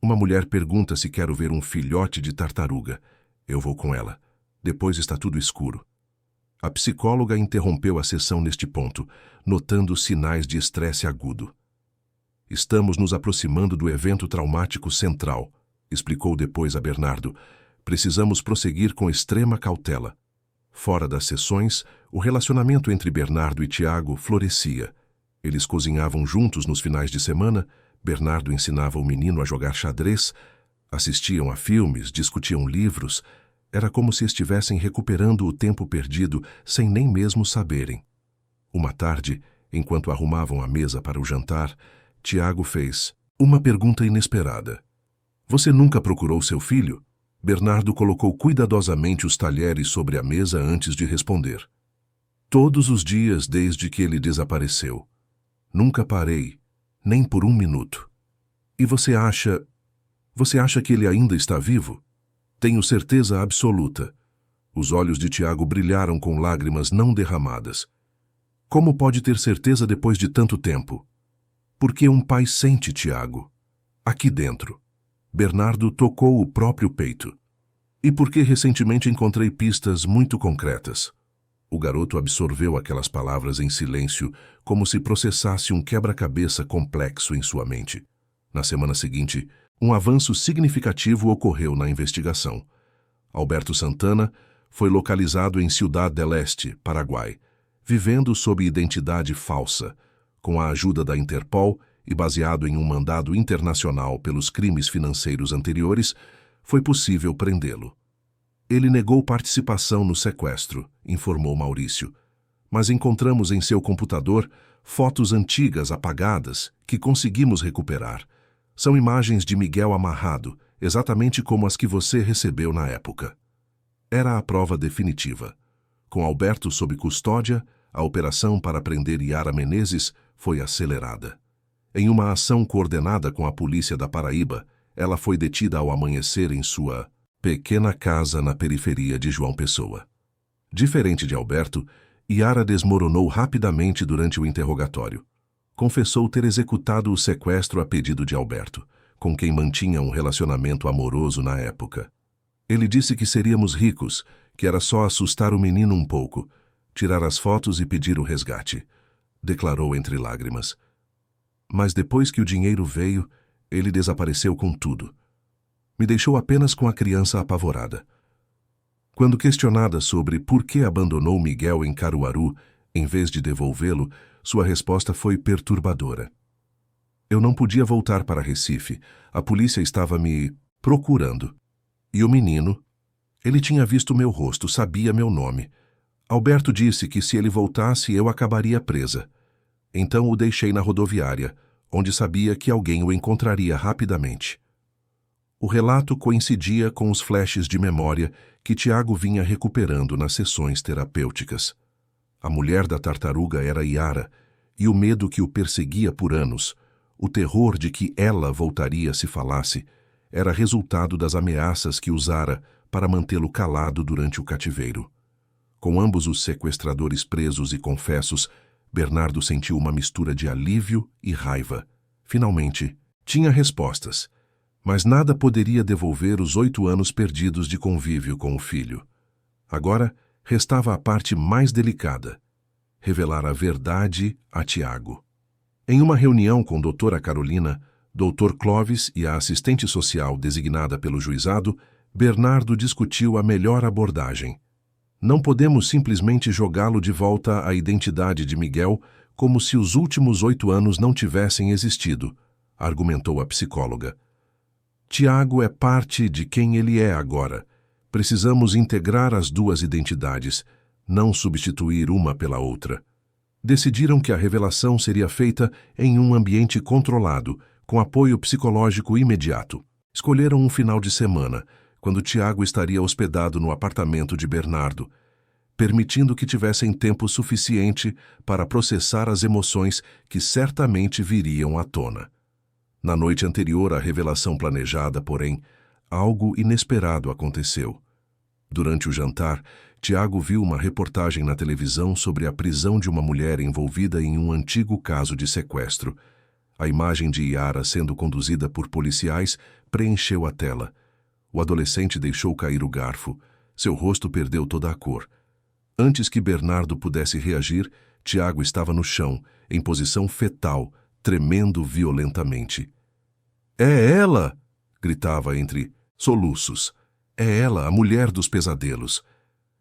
Uma mulher pergunta se quero ver um filhote de tartaruga. Eu vou com ela. Depois está tudo escuro. A psicóloga interrompeu a sessão neste ponto, notando sinais de estresse agudo. Estamos nos aproximando do evento traumático central, explicou depois a Bernardo. Precisamos prosseguir com extrema cautela. Fora das sessões, o relacionamento entre Bernardo e Tiago florescia. Eles cozinhavam juntos nos finais de semana, Bernardo ensinava o menino a jogar xadrez, assistiam a filmes, discutiam livros. Era como se estivessem recuperando o tempo perdido sem nem mesmo saberem. Uma tarde, enquanto arrumavam a mesa para o jantar, Tiago fez uma pergunta inesperada. Você nunca procurou seu filho? Bernardo colocou cuidadosamente os talheres sobre a mesa antes de responder. Todos os dias desde que ele desapareceu. Nunca parei, nem por um minuto. E você acha que ele ainda está vivo? Tenho certeza absoluta. Os olhos de Tiago brilharam com lágrimas não derramadas. Como pode ter certeza depois de tanto tempo? Porque um pai sente, Tiago. Aqui dentro. Bernardo tocou o próprio peito. E porque recentemente encontrei pistas muito concretas. O garoto absorveu aquelas palavras em silêncio, como se processasse um quebra-cabeça complexo em sua mente. Na semana seguinte, um avanço significativo ocorreu na investigação. Alberto Santana foi localizado em Ciudad del Este, Paraguai, vivendo sob identidade falsa, com a ajuda da Interpol e baseado em um mandado internacional pelos crimes financeiros anteriores, foi possível prendê-lo. Ele negou participação no sequestro, informou Maurício, mas encontramos em seu computador fotos antigas apagadas que conseguimos recuperar. São imagens de Miguel amarrado, exatamente como as que você recebeu na época. Era a prova definitiva. Com Alberto sob custódia, a operação para prender Yara Menezes foi acelerada. Em uma ação coordenada com a polícia da Paraíba, ela foi detida ao amanhecer em sua pequena casa na periferia de João Pessoa. Diferente de Alberto, Yara desmoronou rapidamente durante o interrogatório. Confessou ter executado o sequestro a pedido de Alberto, com quem mantinha um relacionamento amoroso na época. Ele disse que seríamos ricos, que era só assustar o menino um pouco, tirar as fotos e pedir o resgate, declarou entre lágrimas. Mas depois que o dinheiro veio, ele desapareceu com tudo. Me deixou apenas com a criança apavorada. Quando questionada sobre por que abandonou Miguel em Caruaru, em vez de devolvê-lo, sua resposta foi perturbadora. Eu não podia voltar para Recife. A polícia estava me procurando. E o menino? Ele tinha visto meu rosto, sabia meu nome. Alberto disse que se ele voltasse eu acabaria presa. Então o deixei na rodoviária, onde sabia que alguém o encontraria rapidamente. O relato coincidia com os flashes de memória que Tiago vinha recuperando nas sessões terapêuticas. A mulher da tartaruga era Yara, e o medo que o perseguia por anos, o terror de que ela voltaria se falasse, era resultado das ameaças que usara para mantê-lo calado durante o cativeiro. Com ambos os sequestradores presos e confessos, Bernardo sentiu uma mistura de alívio e raiva. Finalmente, tinha respostas, mas nada poderia devolver os 8 anos perdidos de convívio com o filho. Agora, restava a parte mais delicada, revelar a verdade a Tiago. Em uma reunião com doutora Carolina, Dr. Clóvis e a assistente social designada pelo juizado, Bernardo discutiu a melhor abordagem. Não podemos simplesmente jogá-lo de volta à identidade de Miguel como se os últimos 8 anos não tivessem existido, argumentou a psicóloga. Tiago é parte de quem ele é agora. Precisamos integrar as duas identidades, não substituir uma pela outra. Decidiram que a revelação seria feita em um ambiente controlado, com apoio psicológico imediato. Escolheram um final de semana, quando Tiago estaria hospedado no apartamento de Bernardo, permitindo que tivessem tempo suficiente para processar as emoções que certamente viriam à tona. Na noite anterior à revelação planejada, porém, algo inesperado aconteceu. Durante o jantar, Tiago viu uma reportagem na televisão sobre a prisão de uma mulher envolvida em um antigo caso de sequestro. A imagem de Yara sendo conduzida por policiais preencheu a tela. O adolescente deixou cair o garfo. Seu rosto perdeu toda a cor. Antes que Bernardo pudesse reagir, Tiago estava no chão, em posição fetal, tremendo violentamente. "É ela!" gritava entre soluços. "É ela, a mulher dos pesadelos."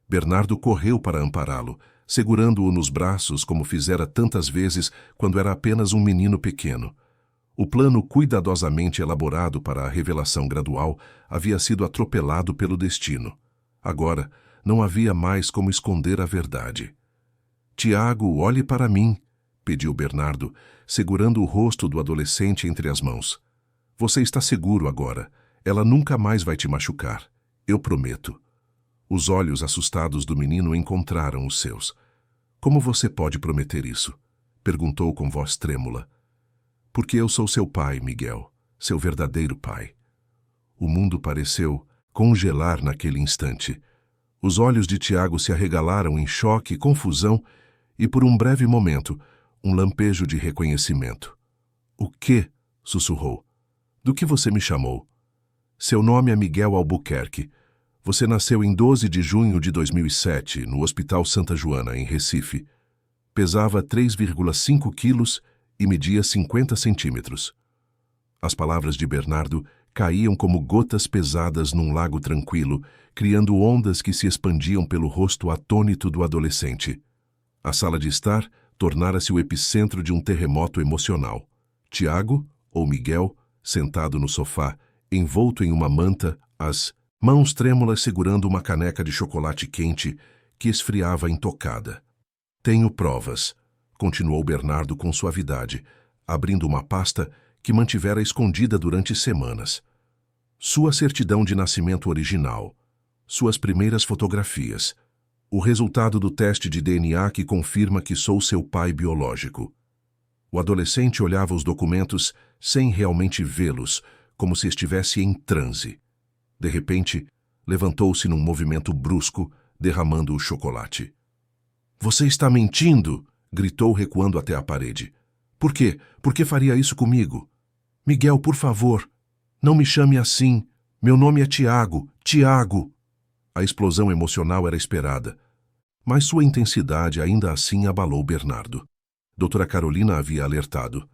Bernardo correu para ampará-lo, segurando-o nos braços como fizera tantas vezes quando era apenas um menino pequeno. O plano cuidadosamente elaborado para a revelação gradual havia sido atropelado pelo destino. Agora, não havia mais como esconder a verdade. "Tiago, olhe para mim", pediu Bernardo, segurando o rosto do adolescente entre as mãos. "Você está seguro agora. Ela nunca mais vai te machucar. Eu prometo." Os olhos assustados do menino encontraram os seus. "Como você pode prometer isso?" perguntou com voz trêmula. "Porque eu sou seu pai, Miguel, seu verdadeiro pai." O mundo pareceu congelar naquele instante. Os olhos de Tiago se arregalaram em choque e confusão e, por um breve momento, um lampejo de reconhecimento. "O quê?" sussurrou. "Do que você me chamou?" "Seu nome é Miguel Albuquerque. Você nasceu em 12 de junho de 2007, no Hospital Santa Joana, em Recife. Pesava 3,5 quilos e media 50 centímetros. As palavras de Bernardo caíam como gotas pesadas num lago tranquilo, criando ondas que se expandiam pelo rosto atônito do adolescente. A sala de estar tornara-se o epicentro de um terremoto emocional. Tiago, ou Miguel, sentado no sofá, envolto em uma manta, as mãos trêmulas segurando uma caneca de chocolate quente que esfriava intocada. "Tenho provas", continuou Bernardo com suavidade, abrindo uma pasta que mantivera escondida durante semanas. "Sua certidão de nascimento original, suas primeiras fotografias, o resultado do teste de DNA que confirma que sou seu pai biológico." O adolescente olhava os documentos sem realmente vê-los, como se estivesse em transe. De repente, levantou-se num movimento brusco, derramando o chocolate. "Você está mentindo!" gritou, recuando até a parede. "Por quê? Por que faria isso comigo?" "Miguel, por favor, não me chame assim. Meu nome é Tiago. Tiago!" A explosão emocional era esperada, mas sua intensidade ainda assim abalou Bernardo. Doutora Carolina havia alertado.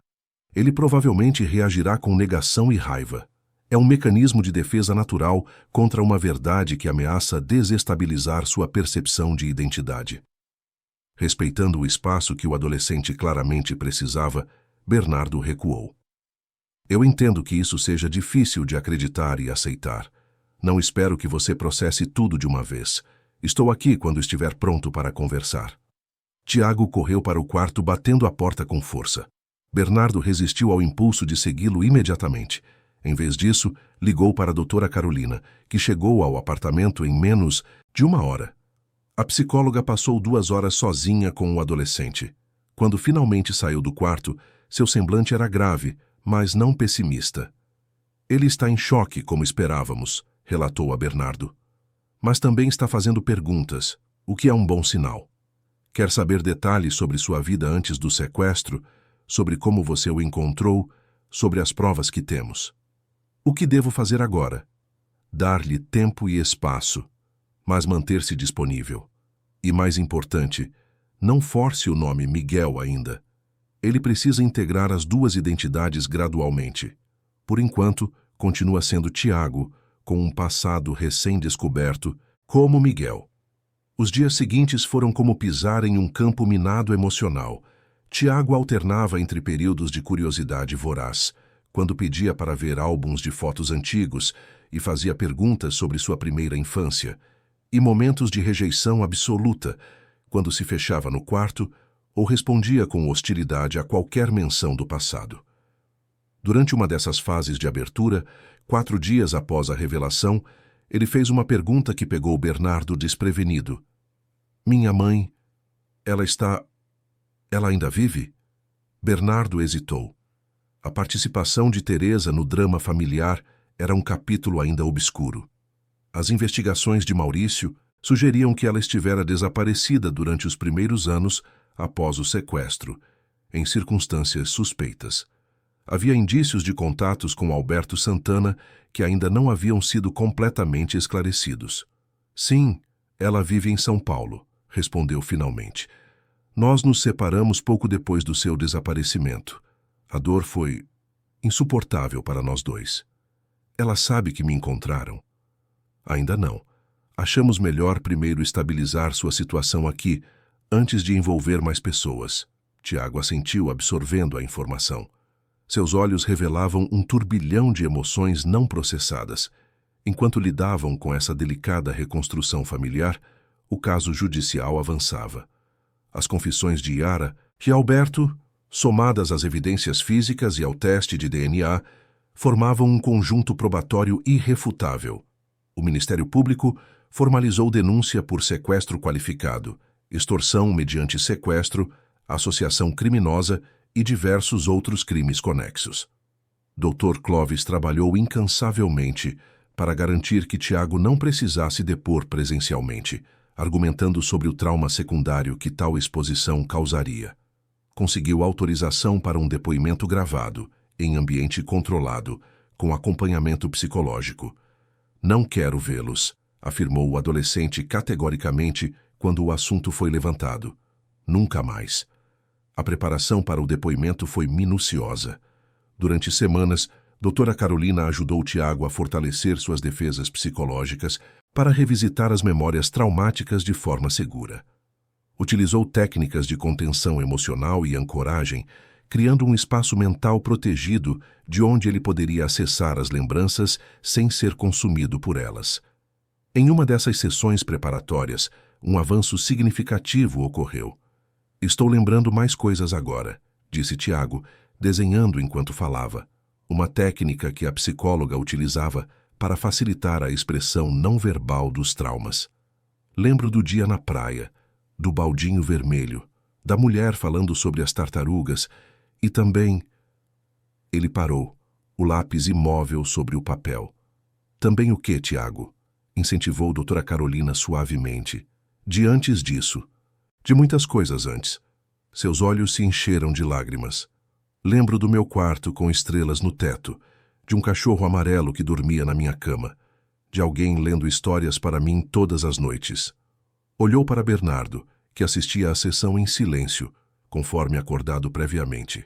Ele provavelmente reagirá com negação e raiva. É um mecanismo de defesa natural contra uma verdade que ameaça desestabilizar sua percepção de identidade. Respeitando o espaço que o adolescente claramente precisava, Bernardo recuou. "Eu entendo que isso seja difícil de acreditar e aceitar. Não espero que você processe tudo de uma vez. Estou aqui quando estiver pronto para conversar." Tiago correu para o quarto, batendo a porta com força. Bernardo resistiu ao impulso de segui-lo imediatamente. Em vez disso, ligou para a doutora Carolina, que chegou ao apartamento em menos de 1 hora. A psicóloga passou 2 horas sozinha com o adolescente. Quando finalmente saiu do quarto, seu semblante era grave, mas não pessimista. "Ele está em choque, como esperávamos", relatou a Bernardo. "Mas também está fazendo perguntas, o que é um bom sinal. Quer saber detalhes sobre sua vida antes do sequestro, sobre como você o encontrou, sobre as provas que temos. O que devo fazer agora? Dar-lhe tempo e espaço, mas manter-se disponível. E mais importante, não force o nome Miguel ainda. Ele precisa integrar as duas identidades gradualmente. Por enquanto, continua sendo Tiago, com um passado recém-descoberto, como Miguel." Os dias seguintes foram como pisar em um campo minado emocional. Tiago alternava entre períodos de curiosidade voraz, quando pedia para ver álbuns de fotos antigos e fazia perguntas sobre sua primeira infância, e momentos de rejeição absoluta, quando se fechava no quarto ou respondia com hostilidade a qualquer menção do passado. Durante uma dessas fases de abertura, 4 dias após a revelação, ele fez uma pergunta que pegou Bernardo desprevenido. Minha mãe, ela ainda vive? Bernardo hesitou. A participação de Teresa no drama familiar era um capítulo ainda obscuro. As investigações de Maurício sugeriam que ela estivera desaparecida durante os primeiros anos após o sequestro, em circunstâncias suspeitas. Havia indícios de contatos com Alberto Santana que ainda não haviam sido completamente esclarecidos. Sim, ela vive em São Paulo, respondeu finalmente. Nós nos separamos pouco depois do seu desaparecimento. A dor foi insuportável para nós dois. Ela sabe que me encontraram? Ainda não. Achamos melhor primeiro estabilizar sua situação aqui, antes de envolver mais pessoas. Tiago assentiu, absorvendo a informação. Seus olhos revelavam um turbilhão de emoções não processadas. Enquanto lidavam com essa delicada reconstrução familiar, o caso judicial avançava. As confissões de Yara, que Alberto, somadas às evidências físicas e ao teste de DNA, formavam um conjunto probatório irrefutável. O Ministério Público formalizou denúncia por sequestro qualificado, extorsão mediante sequestro, associação criminosa e diversos outros crimes conexos. Dr. Clovis trabalhou incansavelmente para garantir que Tiago não precisasse depor presencialmente, argumentando sobre o trauma secundário que tal exposição causaria. Conseguiu autorização para um depoimento gravado, em ambiente controlado, com acompanhamento psicológico. Não quero vê-los, afirmou o adolescente categoricamente quando o assunto foi levantado. Nunca mais. A preparação para o depoimento foi minuciosa. Durante semanas, doutora Carolina ajudou Tiago a fortalecer suas defesas psicológicas para revisitar as memórias traumáticas de forma segura. Utilizou técnicas de contenção emocional e ancoragem, criando um espaço mental protegido de onde ele poderia acessar as lembranças sem ser consumido por elas. Em uma dessas sessões preparatórias, um avanço significativo ocorreu. Estou lembrando mais coisas agora, disse Tiago, desenhando enquanto falava, uma técnica que a psicóloga utilizava para facilitar a expressão não verbal dos traumas. Lembro do dia na praia, do baldinho vermelho, da mulher falando sobre as tartarugas e também... Ele parou, o lápis imóvel sobre o papel. Também o quê, Tiago? Incentivou doutora Carolina suavemente. De antes disso. De muitas coisas antes. Seus olhos se encheram de lágrimas. Lembro do meu quarto com estrelas no teto, de um cachorro amarelo que dormia na minha cama, de alguém lendo histórias para mim todas as noites. Olhou para Bernardo, que assistia à sessão em silêncio, conforme acordado previamente.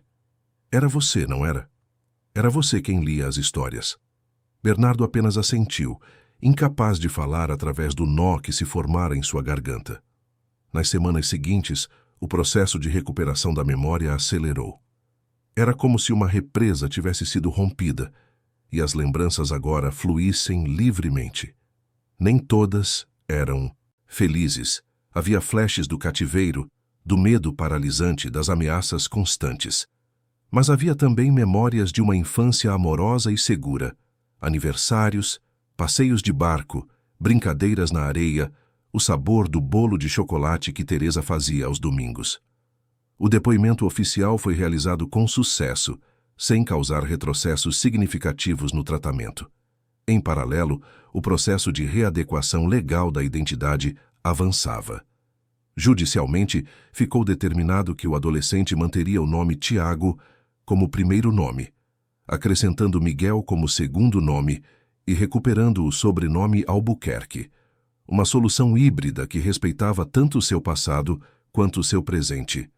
Era você, não era? Era você quem lia as histórias. Bernardo apenas assentiu, incapaz de falar através do nó que se formara em sua garganta. Nas semanas seguintes, o processo de recuperação da memória acelerou. Era como se uma represa tivesse sido rompida e as lembranças agora fluíssem livremente. Nem todas eram felizes. Havia flashes do cativeiro, do medo paralisante, das ameaças constantes. Mas havia também memórias de uma infância amorosa e segura, aniversários, passeios de barco, brincadeiras na areia, o sabor do bolo de chocolate que Teresa fazia aos domingos. O depoimento oficial foi realizado com sucesso, sem causar retrocessos significativos no tratamento. Em paralelo, o processo de readequação legal da identidade avançava. Judicialmente, ficou determinado que o adolescente manteria o nome Tiago como primeiro nome, acrescentando Miguel como segundo nome e recuperando o sobrenome Albuquerque, uma solução híbrida que respeitava tanto seu passado quanto seu presente.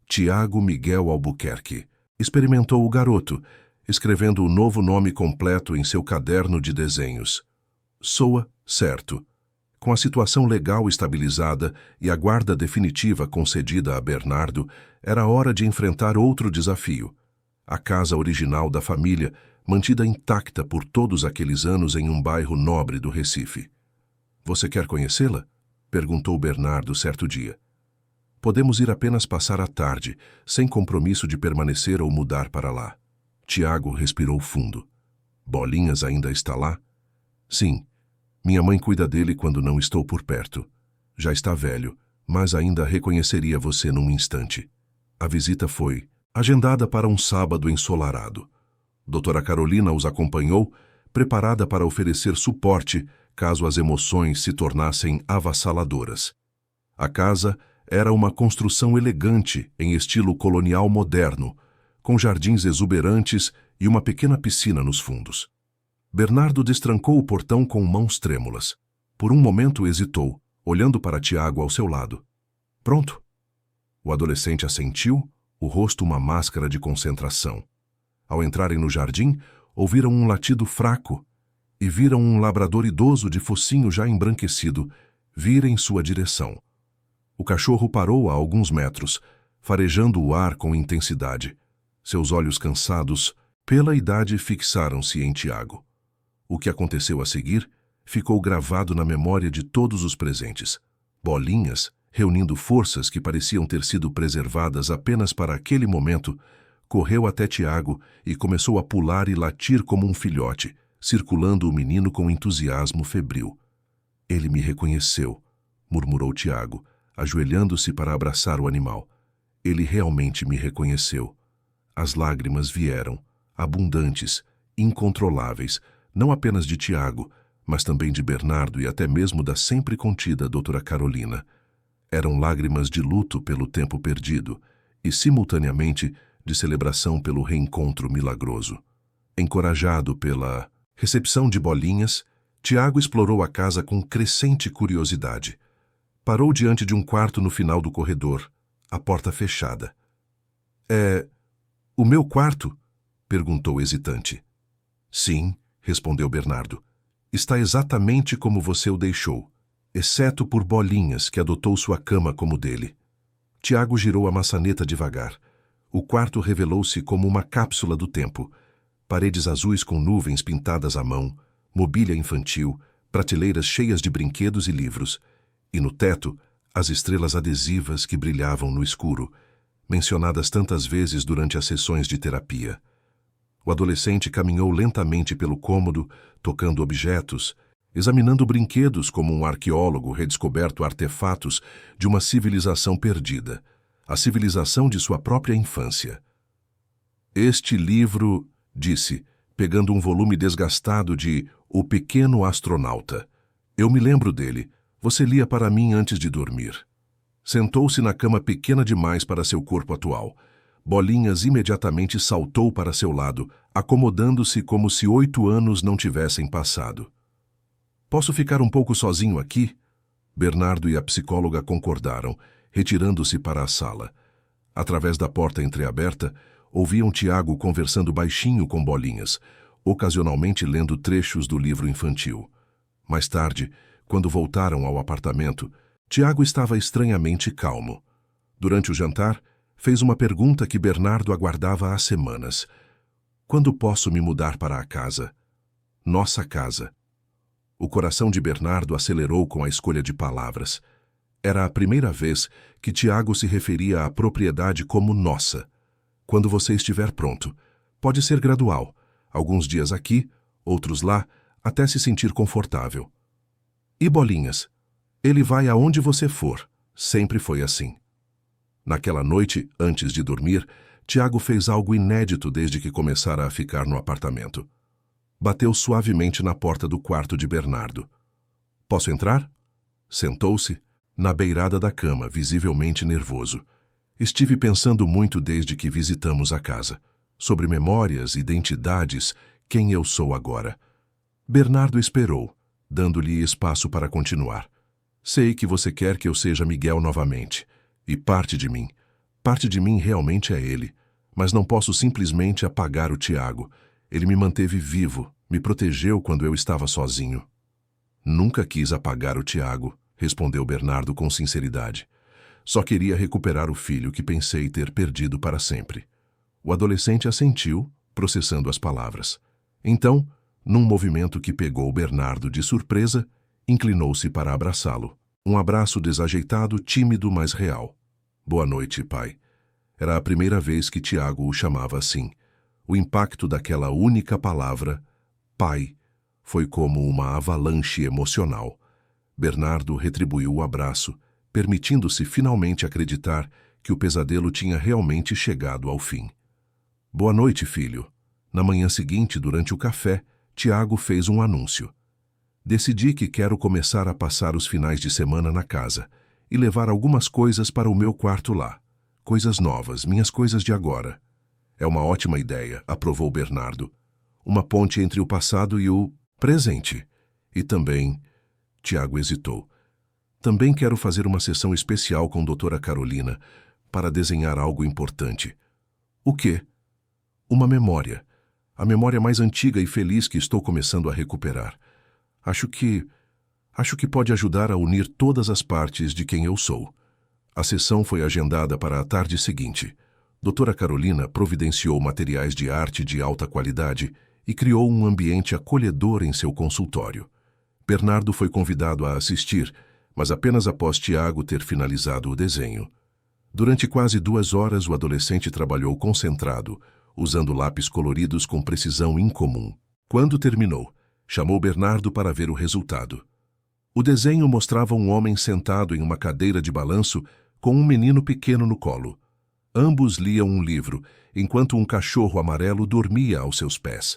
Tiago Miguel Albuquerque experimentou o garoto, escrevendo o novo nome completo em seu caderno de desenhos. Soa certo. Com a situação legal estabilizada e a guarda definitiva concedida a Bernardo, era hora de enfrentar outro desafio: A casa original da família, mantida intacta por todos aqueles anos em um bairro nobre do Recife. Você quer conhecê-la? Perguntou Bernardo certo dia. Podemos ir apenas passar a tarde, sem compromisso de permanecer ou mudar para lá. Tiago respirou fundo. Bolinhas ainda está lá? Sim. Minha mãe cuida dele quando não estou por perto. Já está velho, mas ainda reconheceria você num instante. A visita foi agendada para um sábado ensolarado. Doutora Carolina os acompanhou, preparada para oferecer suporte caso as emoções se tornassem avassaladoras. A casa era uma construção elegante em estilo colonial moderno, com jardins exuberantes e uma pequena piscina nos fundos. Bernardo destrancou o portão com mãos trêmulas. Por um momento hesitou, olhando para Tiago ao seu lado. Pronto. O adolescente assentiu, o rosto uma máscara de concentração. Ao entrarem no jardim, ouviram um latido fraco e viram um labrador idoso de focinho já embranquecido vir em sua direção. O cachorro parou a alguns metros, farejando o ar com intensidade. Seus olhos cansados, pela idade, fixaram-se em Tiago. O que aconteceu a seguir ficou gravado na memória de todos os presentes. Bolinhas, reunindo forças que pareciam ter sido preservadas apenas para aquele momento, correu até Tiago e começou a pular e latir como um filhote, circulando o menino com entusiasmo febril. Ele me reconheceu, murmurou Tiago, ajoelhando-se para abraçar o animal. Ele realmente me reconheceu. As lágrimas vieram, abundantes, incontroláveis, não apenas de Tiago, mas também de Bernardo e até mesmo da sempre contida doutora Carolina. Eram lágrimas de luto pelo tempo perdido e, simultaneamente, de celebração pelo reencontro milagroso. Encorajado pela recepção de Bolinhas, Tiago explorou a casa com crescente curiosidade. Parou diante de um quarto no final do corredor, a porta fechada. É o meu quarto? Perguntou hesitante. Sim, respondeu Bernardo. Está exatamente como você o deixou, exceto por Bolinhas, que adotou sua cama como dele. Tiago girou a maçaneta devagar. O quarto revelou-se como uma cápsula do tempo. Paredes azuis com nuvens pintadas à mão, mobília infantil, prateleiras cheias de brinquedos e livros, e no teto, as estrelas adesivas que brilhavam no escuro, mencionadas tantas vezes durante as sessões de terapia. O adolescente caminhou lentamente pelo cômodo, tocando objetos, examinando brinquedos como um arqueólogo redescoberto artefatos de uma civilização perdida, a civilização de sua própria infância. Este livro, disse, pegando um volume desgastado de O Pequeno Astronauta. Eu me lembro dele. Você lia para mim antes de dormir. Sentou-se na cama pequena demais para seu corpo atual. Bolinhas imediatamente saltou para seu lado, acomodando-se como se 8 anos não tivessem passado. Posso ficar um pouco sozinho aqui? Bernardo e a psicóloga concordaram, retirando-se para a sala. Através da porta entreaberta, ouviam Tiago conversando baixinho com Bolinhas, ocasionalmente lendo trechos do livro infantil. Mais tarde, quando voltaram ao apartamento, Tiago estava estranhamente calmo. Durante o jantar, fez uma pergunta que Bernardo aguardava há semanas. Quando posso me mudar para a casa? Nossa casa. O coração de Bernardo acelerou com a escolha de palavras. Era a primeira vez que Tiago se referia à propriedade como nossa. Quando você estiver pronto. Pode ser gradual. Alguns dias aqui, outros lá, até se sentir confortável. E Bolinhas? Ele vai aonde você for. Sempre foi assim. Naquela noite, antes de dormir, Tiago fez algo inédito desde que começara a ficar no apartamento. Bateu suavemente na porta do quarto de Bernardo. Posso entrar? Sentou-se, na beirada da cama, visivelmente nervoso. Estive pensando muito desde que visitamos a casa. Sobre memórias, identidades, quem eu sou agora. Bernardo esperou, dando-lhe espaço para continuar. Sei que você quer que eu seja Miguel novamente. E parte de mim realmente é ele. Mas não posso simplesmente apagar o Tiago. Ele me manteve vivo, me protegeu quando eu estava sozinho. Nunca quis apagar o Tiago, respondeu Bernardo com sinceridade. Só queria recuperar o filho que pensei ter perdido para sempre. O adolescente assentiu, processando as palavras. Então, num movimento que pegou Bernardo de surpresa, inclinou-se para abraçá-lo. Um abraço desajeitado, tímido, mas real. Boa noite, pai. Era a primeira vez que Tiago o chamava assim. O impacto daquela única palavra, pai, foi como uma avalanche emocional. Bernardo retribuiu o abraço, permitindo-se finalmente acreditar que o pesadelo tinha realmente chegado ao fim. Boa noite, filho. Na manhã seguinte, durante o café, Tiago fez um anúncio. Decidi que quero começar a passar os finais de semana na casa e levar algumas coisas para o meu quarto lá. Coisas novas, minhas coisas de agora. É uma ótima ideia, aprovou Bernardo. Uma ponte entre o passado e o presente. E também... Tiago hesitou. Também quero fazer uma sessão especial com doutora Carolina para desenhar algo importante. O quê? Uma memória. A memória mais antiga e feliz que estou começando a recuperar. Acho que pode ajudar a unir todas as partes de quem eu sou. A sessão foi agendada para a tarde seguinte. Doutora Carolina providenciou materiais de arte de alta qualidade e criou um ambiente acolhedor em seu consultório. Bernardo foi convidado a assistir, mas apenas após Tiago ter finalizado o desenho. Durante quase 2 horas, o adolescente trabalhou concentrado, usando lápis coloridos com precisão incomum. Quando terminou, chamou Bernardo para ver o resultado. O desenho mostrava um homem sentado em uma cadeira de balanço com um menino pequeno no colo. Ambos liam um livro, enquanto um cachorro amarelo dormia aos seus pés.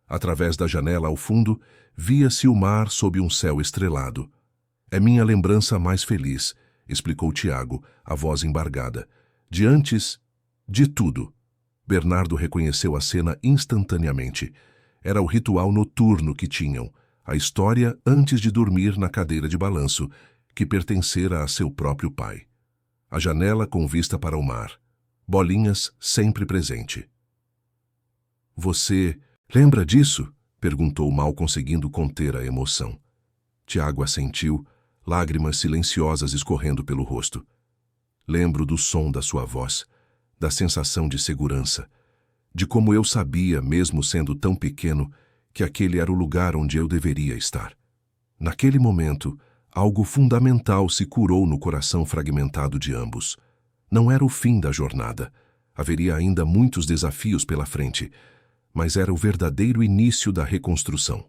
Através da janela ao fundo, via-se o mar sob um céu estrelado. É minha lembrança mais feliz, explicou Tiago, a voz embargada. De antes de tudo. Bernardo reconheceu a cena instantaneamente. Era o ritual noturno que tinham, a história antes de dormir na cadeira de balanço, que pertencera a seu próprio pai. A janela com vista para o mar. Bolinhas sempre presente. Você lembra disso? Perguntou, mal conseguindo conter a emoção. Tiago assentiu, lágrimas silenciosas escorrendo pelo rosto. Lembro do som da sua voz, da sensação de segurança, de como eu sabia, mesmo sendo tão pequeno, que aquele era o lugar onde eu deveria estar. Naquele momento, algo fundamental se curou no coração fragmentado de ambos. Não era o fim da jornada. Haveria ainda muitos desafios pela frente, mas era o verdadeiro início da reconstrução.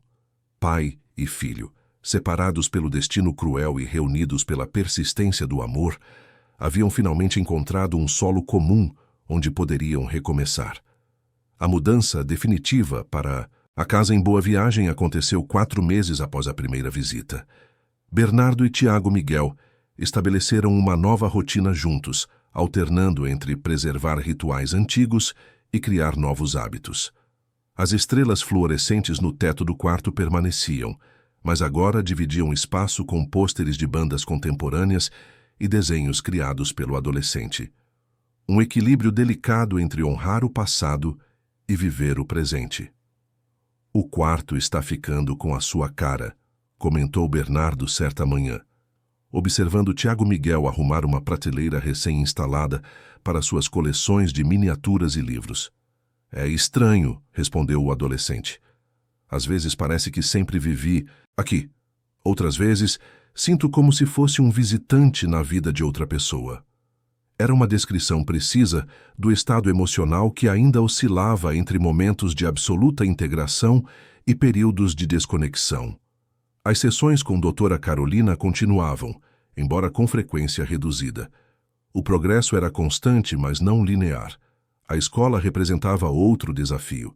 Pai e filho, separados pelo destino cruel e reunidos pela persistência do amor, haviam finalmente encontrado um solo comum onde poderiam recomeçar. A mudança definitiva para a casa em Boa Viagem aconteceu 4 meses após a primeira visita. Bernardo e Tiago Miguel estabeleceram uma nova rotina juntos, alternando entre preservar rituais antigos e criar novos hábitos. As estrelas fluorescentes no teto do quarto permaneciam, mas agora dividiam espaço com pôsteres de bandas contemporâneas e desenhos criados pelo adolescente. Um equilíbrio delicado entre honrar o passado e viver o presente. O quarto está ficando com a sua cara, comentou Bernardo certa manhã, observando Tiago Miguel arrumar uma prateleira recém-instalada para suas coleções de miniaturas e livros. É estranho, respondeu o adolescente. Às vezes parece que sempre vivi aqui. Outras vezes, sinto como se fosse um visitante na vida de outra pessoa. Era uma descrição precisa do estado emocional que ainda oscilava entre momentos de absoluta integração e períodos de desconexão. As sessões com doutora Carolina continuavam, embora com frequência reduzida. O progresso era constante, mas não linear. A escola representava outro desafio.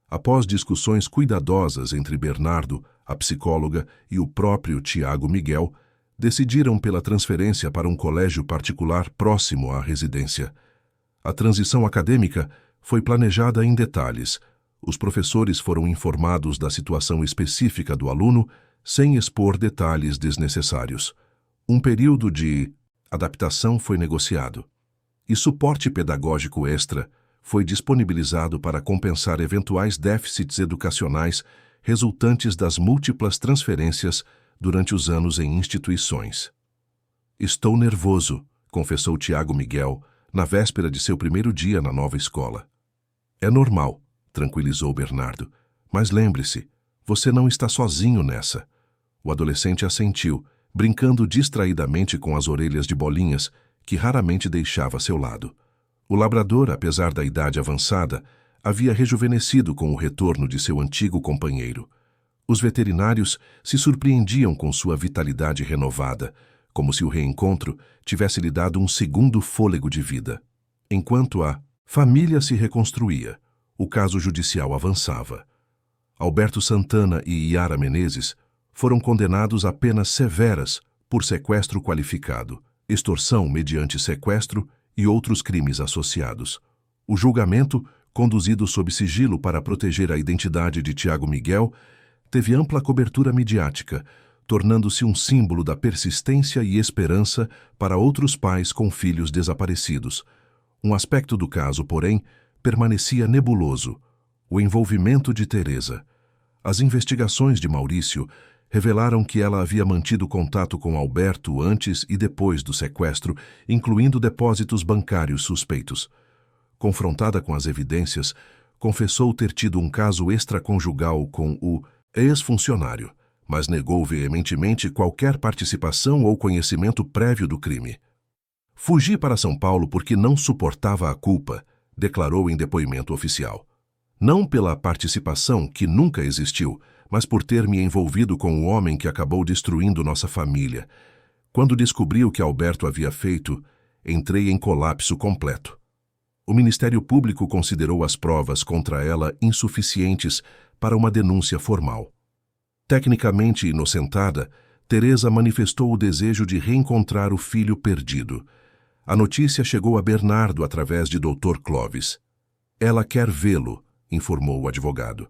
Após discussões cuidadosas entre Bernardo, a psicóloga, e o próprio Tiago Miguel, decidiram pela transferência para um colégio particular próximo à residência. A transição acadêmica foi planejada em detalhes. Os professores foram informados da situação específica do aluno, sem expor detalhes desnecessários. Um período de adaptação foi negociado. E suporte pedagógico extra foi disponibilizado para compensar eventuais déficits educacionais resultantes das múltiplas transferências durante os anos em instituições. Estou nervoso, confessou Tiago Miguel, na véspera de seu primeiro dia na nova escola. É normal, tranquilizou Bernardo. Mas lembre-se, você não está sozinho nessa. O adolescente assentiu, brincando distraidamente com as orelhas de bolinhas, que raramente deixava a seu lado. O labrador, apesar da idade avançada, havia rejuvenescido com o retorno de seu antigo companheiro. Os veterinários se surpreendiam com sua vitalidade renovada, como se o reencontro tivesse lhe dado um segundo fôlego de vida. Enquanto a família se reconstruía, o caso judicial avançava. Alberto Santana e Yara Menezes foram condenados a penas severas por sequestro qualificado, extorsão mediante sequestro e outros crimes associados. O julgamento, conduzido sob sigilo para proteger a identidade de Tiago Miguel, teve ampla cobertura midiática, tornando-se um símbolo da persistência e esperança para outros pais com filhos desaparecidos. Um aspecto do caso, porém, permanecia nebuloso: o envolvimento de Teresa. As investigações de Maurício revelaram que ela havia mantido contato com Alberto antes e depois do sequestro, incluindo depósitos bancários suspeitos. Confrontada com as evidências, confessou ter tido um caso extraconjugal com o ex-funcionário, mas negou veementemente qualquer participação ou conhecimento prévio do crime. Fugi para São Paulo porque não suportava a culpa, declarou em depoimento oficial. Não pela participação, que nunca existiu, mas por ter me envolvido com o homem que acabou destruindo nossa família. Quando descobri o que Alberto havia feito, entrei em colapso completo. O Ministério Público considerou as provas contra ela insuficientes para uma denúncia formal. Tecnicamente inocentada, Teresa manifestou o desejo de reencontrar o filho perdido. A notícia chegou a Bernardo através de Dr. Clovis. Ela quer vê-lo, informou o advogado.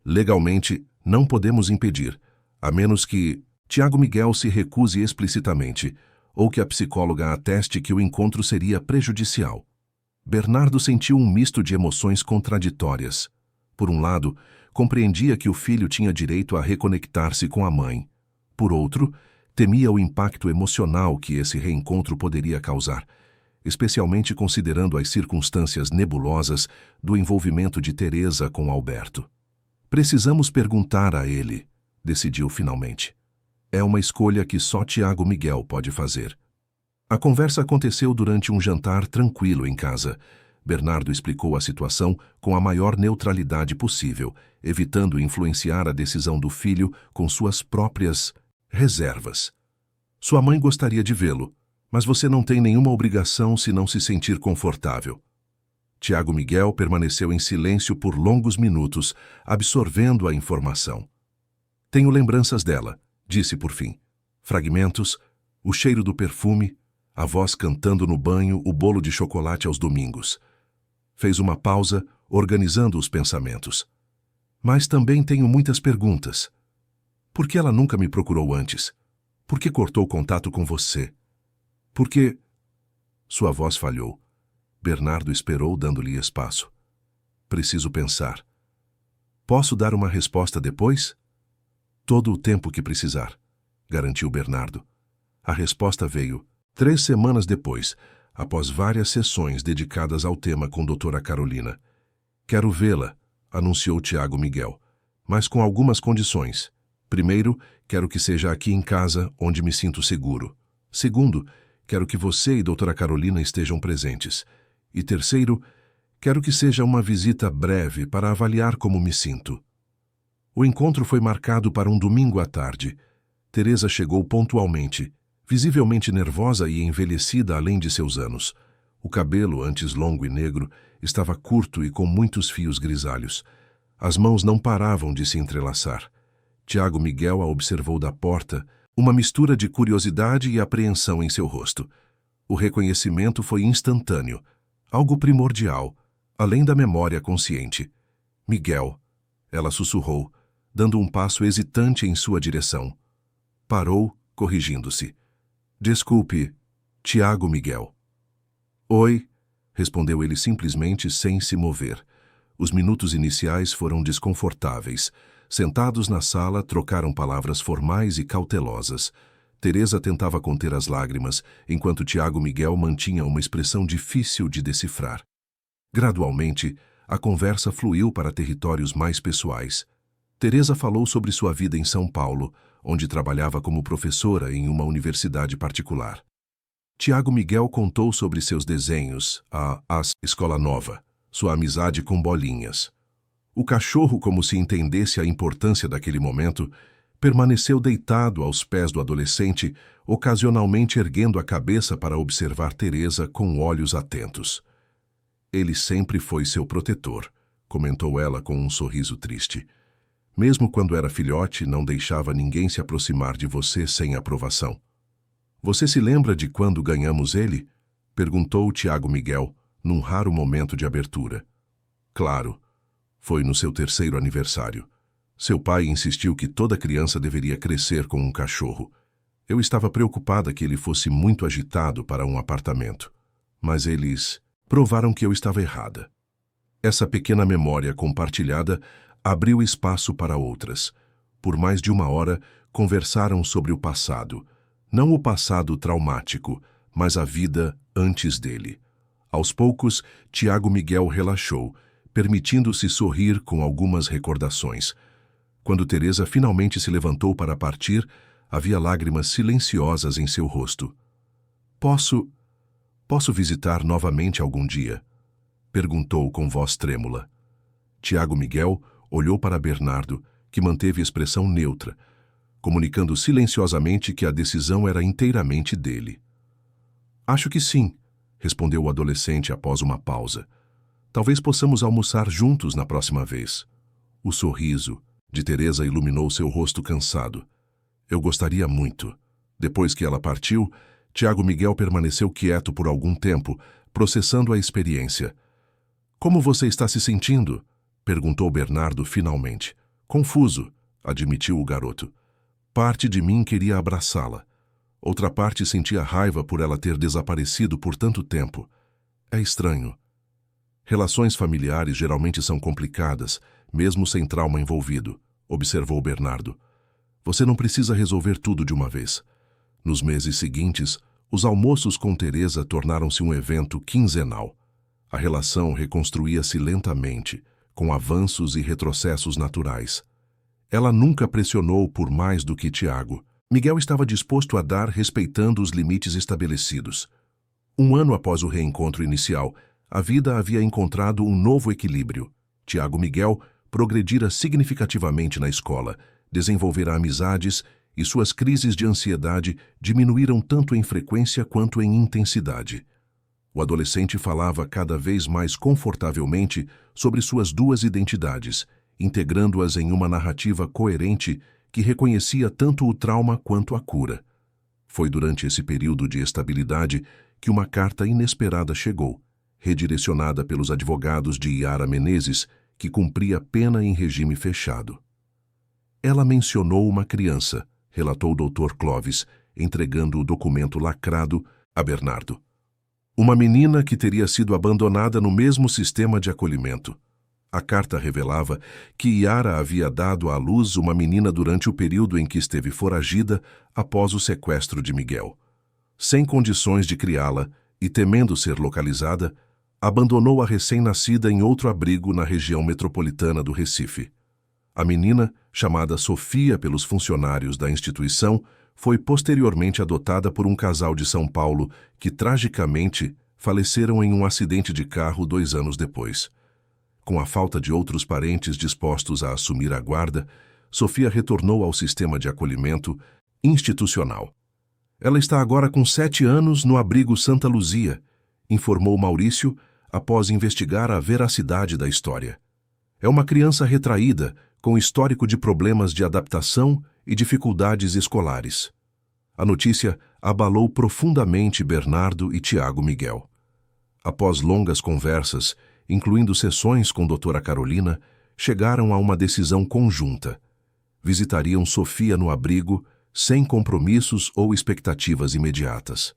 Legalmente, não podemos impedir, a menos que Tiago Miguel se recuse explicitamente ou que a psicóloga ateste que o encontro seria prejudicial. Bernardo sentiu um misto de emoções contraditórias. Por um lado, compreendia que o filho tinha direito a reconectar-se com a mãe. Por outro, temia o impacto emocional que esse reencontro poderia causar, especialmente considerando as circunstâncias nebulosas do envolvimento de Teresa com Alberto. Precisamos perguntar a ele, decidiu finalmente. É uma escolha que só Tiago Miguel pode fazer. A conversa aconteceu durante um jantar tranquilo em casa. Bernardo explicou a situação com a maior neutralidade possível, evitando influenciar a decisão do filho com suas próprias reservas. Sua mãe gostaria de vê-lo, mas você não tem nenhuma obrigação se não se sentir confortável. Tiago Miguel permaneceu em silêncio por longos minutos, absorvendo a informação. Tenho lembranças dela, disse por fim. Fragmentos, o cheiro do perfume, a voz cantando no banho o bolo de chocolate aos domingos. Fez uma pausa, organizando os pensamentos. Mas também tenho muitas perguntas. Por que ela nunca me procurou antes? Por que cortou contato com você? Por que... Sua voz falhou. Bernardo esperou, dando-lhe espaço. Preciso pensar. Posso dar uma resposta depois? Todo o tempo que precisar, garantiu Bernardo. A resposta veio 3 semanas depois, após várias sessões dedicadas ao tema com doutora Carolina. Quero vê-la, anunciou Tiago Miguel, mas com algumas condições. Primeiro, quero que seja aqui em casa, onde me sinto seguro. Segundo, quero que você e doutora Carolina estejam presentes. E terceiro, quero que seja uma visita breve para avaliar como me sinto. O encontro foi marcado para um domingo à tarde. Teresa chegou pontualmente, visivelmente nervosa e envelhecida além de seus anos. O cabelo, antes longo e negro, estava curto e com muitos fios grisalhos. As mãos não paravam de se entrelaçar. Tiago Miguel a observou da porta, uma mistura de curiosidade e apreensão em seu rosto. O reconhecimento foi instantâneo, algo primordial, além da memória consciente. Miguel, ela sussurrou, dando um passo hesitante em sua direção. Parou, corrigindo-se. Desculpe, Tiago Miguel. Oi, respondeu ele simplesmente sem se mover. Os minutos iniciais foram desconfortáveis. Sentados na sala, trocaram palavras formais e cautelosas. Teresa tentava conter as lágrimas, enquanto Tiago Miguel mantinha uma expressão difícil de decifrar. Gradualmente, a conversa fluiu para territórios mais pessoais. Teresa falou sobre sua vida em São Paulo, onde trabalhava como professora em uma universidade particular. Tiago Miguel contou sobre seus desenhos, a Escola Nova, sua amizade com Bolinhas. O cachorro, como se entendesse a importância daquele momento, permaneceu deitado aos pés do adolescente, ocasionalmente erguendo a cabeça para observar Teresa com olhos atentos. Ele sempre foi seu protetor, comentou ela com um sorriso triste. Mesmo quando era filhote, não deixava ninguém se aproximar de você sem aprovação. Você se lembra de quando ganhamos ele? Perguntou Tiago Miguel, num raro momento de abertura. Claro, foi no seu 3º aniversário. Seu pai insistiu que toda criança deveria crescer com um cachorro. Eu estava preocupada que ele fosse muito agitado para um apartamento. Mas eles provaram que eu estava errada. Essa pequena memória compartilhada abriu espaço para outras. Por mais de 1 hora, conversaram sobre o passado. Não o passado traumático, mas a vida antes dele. Aos poucos, Tiago Miguel relaxou, permitindo-se sorrir com algumas recordações. Quando Teresa finalmente se levantou para partir, havia lágrimas silenciosas em seu rosto. Posso visitar novamente algum dia? Perguntou com voz trêmula. Tiago Miguel olhou para Bernardo, que manteve expressão neutra, comunicando silenciosamente que a decisão era inteiramente dele. Acho que sim, respondeu o adolescente após uma pausa. Talvez possamos almoçar juntos na próxima vez. O sorriso de Teresa iluminou seu rosto cansado. Eu gostaria muito. Depois que ela partiu, Tiago Miguel permaneceu quieto por algum tempo, processando a experiência. Como você está se sentindo? Perguntou Bernardo finalmente. Confuso, admitiu o garoto. Parte de mim queria abraçá-la. Outra parte sentia raiva por ela ter desaparecido por tanto tempo. É estranho. Relações familiares geralmente são complicadas, mesmo sem trauma envolvido, observou Bernardo. Você não precisa resolver tudo de uma vez. Nos meses seguintes, os almoços com Teresa tornaram-se um evento quinzenal. A relação reconstruía-se lentamente, com avanços e retrocessos naturais. Ela nunca pressionou por mais do que Tiago. Miguel estava disposto a dar respeitando os limites estabelecidos. 1 ano após o reencontro inicial, a vida havia encontrado um novo equilíbrio. Tiago Miguel progredira significativamente na escola, desenvolvera amizades e suas crises de ansiedade diminuíram tanto em frequência quanto em intensidade. O adolescente falava cada vez mais confortavelmente sobre suas 2 identidades, integrando-as em uma narrativa coerente que reconhecia tanto o trauma quanto a cura. Foi durante esse período de estabilidade que uma carta inesperada chegou, redirecionada pelos advogados de Yara Menezes, que cumpria pena em regime fechado. Ela mencionou uma criança, relatou o Dr. Clovis, entregando o documento lacrado a Bernardo. Uma menina que teria sido abandonada no mesmo sistema de acolhimento. A carta revelava que Yara havia dado à luz uma menina durante o período em que esteve foragida após o sequestro de Miguel. Sem condições de criá-la e temendo ser localizada, abandonou a recém-nascida em outro abrigo na região metropolitana do Recife. A menina, chamada Sofia pelos funcionários da instituição, foi posteriormente adotada por um casal de São Paulo que, tragicamente, faleceram em um acidente de carro 2 anos depois. Com a falta de outros parentes dispostos a assumir a guarda, Sofia retornou ao sistema de acolhimento institucional. Ela está agora com 7 anos no abrigo Santa Luzia, informou Maurício após investigar a veracidade da história. É uma criança retraída, com histórico de problemas de adaptação e dificuldades escolares. A notícia abalou profundamente Bernardo e Tiago Miguel. Após longas conversas, incluindo sessões com doutora Carolina, chegaram a uma decisão conjunta. Visitariam Sofia no abrigo, sem compromissos ou expectativas imediatas.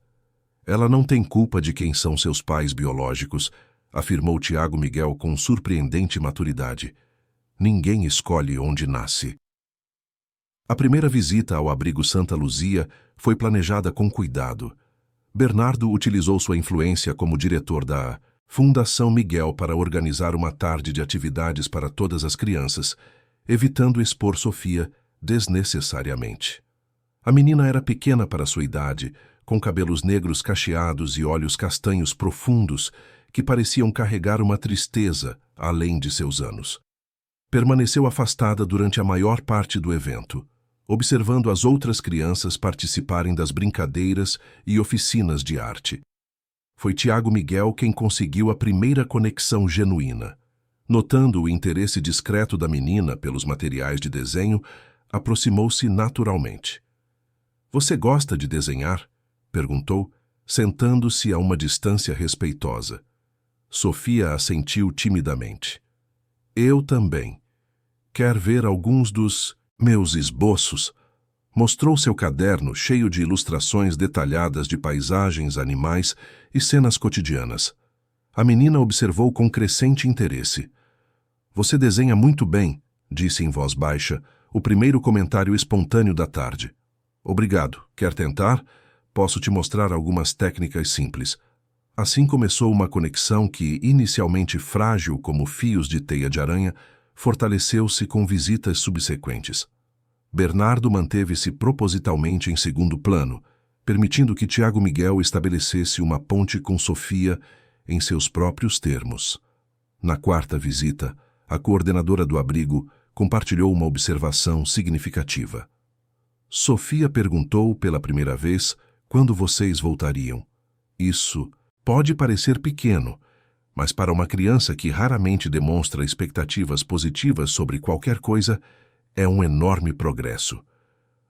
Ela não tem culpa de quem são seus pais biológicos, afirmou Tiago Miguel com surpreendente maturidade. Ninguém escolhe onde nasce. A primeira visita ao abrigo Santa Luzia foi planejada com cuidado. Bernardo utilizou sua influência como diretor da Fundação Miguel para organizar uma tarde de atividades para todas as crianças, evitando expor Sofia desnecessariamente. A menina era pequena para sua idade, com cabelos negros cacheados e olhos castanhos profundos que pareciam carregar uma tristeza além de seus anos. Permaneceu afastada durante a maior parte do evento, observando as outras crianças participarem das brincadeiras e oficinas de arte. Foi Tiago Miguel quem conseguiu a primeira conexão genuína. Notando o interesse discreto da menina pelos materiais de desenho, aproximou-se naturalmente. "Você gosta de desenhar?" perguntou, sentando-se a uma distância respeitosa. Sofia assentiu timidamente. "Eu também. Quer ver alguns dos meus esboços?" Mostrou seu caderno cheio de ilustrações detalhadas de paisagens, animais e cenas cotidianas. A menina observou com crescente interesse. "Você desenha muito bem", disse em voz baixa, o primeiro comentário espontâneo da tarde. "Obrigado. Quer tentar? Posso te mostrar algumas técnicas simples." Assim começou uma conexão que, inicialmente frágil como fios de teia de aranha, fortaleceu-se com visitas subsequentes. Bernardo manteve-se propositalmente em segundo plano, permitindo que Tiago Miguel estabelecesse uma ponte com Sofia em seus próprios termos. Na quarta visita, a coordenadora do abrigo compartilhou uma observação significativa. Sofia perguntou pela primeira vez quando vocês voltariam. Isso pode parecer pequeno, mas para uma criança que raramente demonstra expectativas positivas sobre qualquer coisa, é um enorme progresso.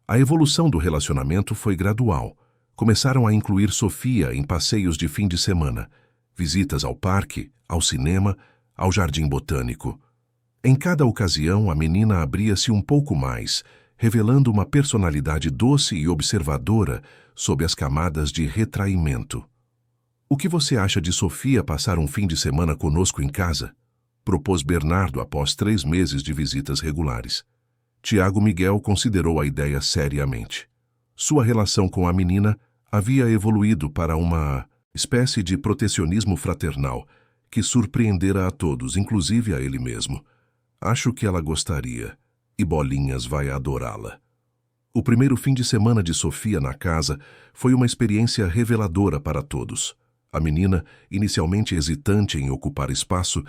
A evolução do relacionamento foi gradual. Começaram a incluir Sofia em passeios de fim de semana, visitas ao parque, ao cinema, ao jardim botânico. Em cada ocasião, a menina abria-se um pouco mais, revelando uma personalidade doce e observadora sob as camadas de retraimento. "O que você acha de Sofia passar um fim de semana conosco em casa?" propôs Bernardo após 3 meses de visitas regulares. Tiago Miguel considerou a ideia seriamente. Sua relação com a menina havia evoluído para uma espécie de protecionismo fraternal que surpreendera a todos, inclusive a ele mesmo. "Acho que ela gostaria, e Bolinhas vai adorá-la." O primeiro fim de semana de Sofia na casa foi uma experiência reveladora para todos. A menina, inicialmente hesitante em ocupar espaço,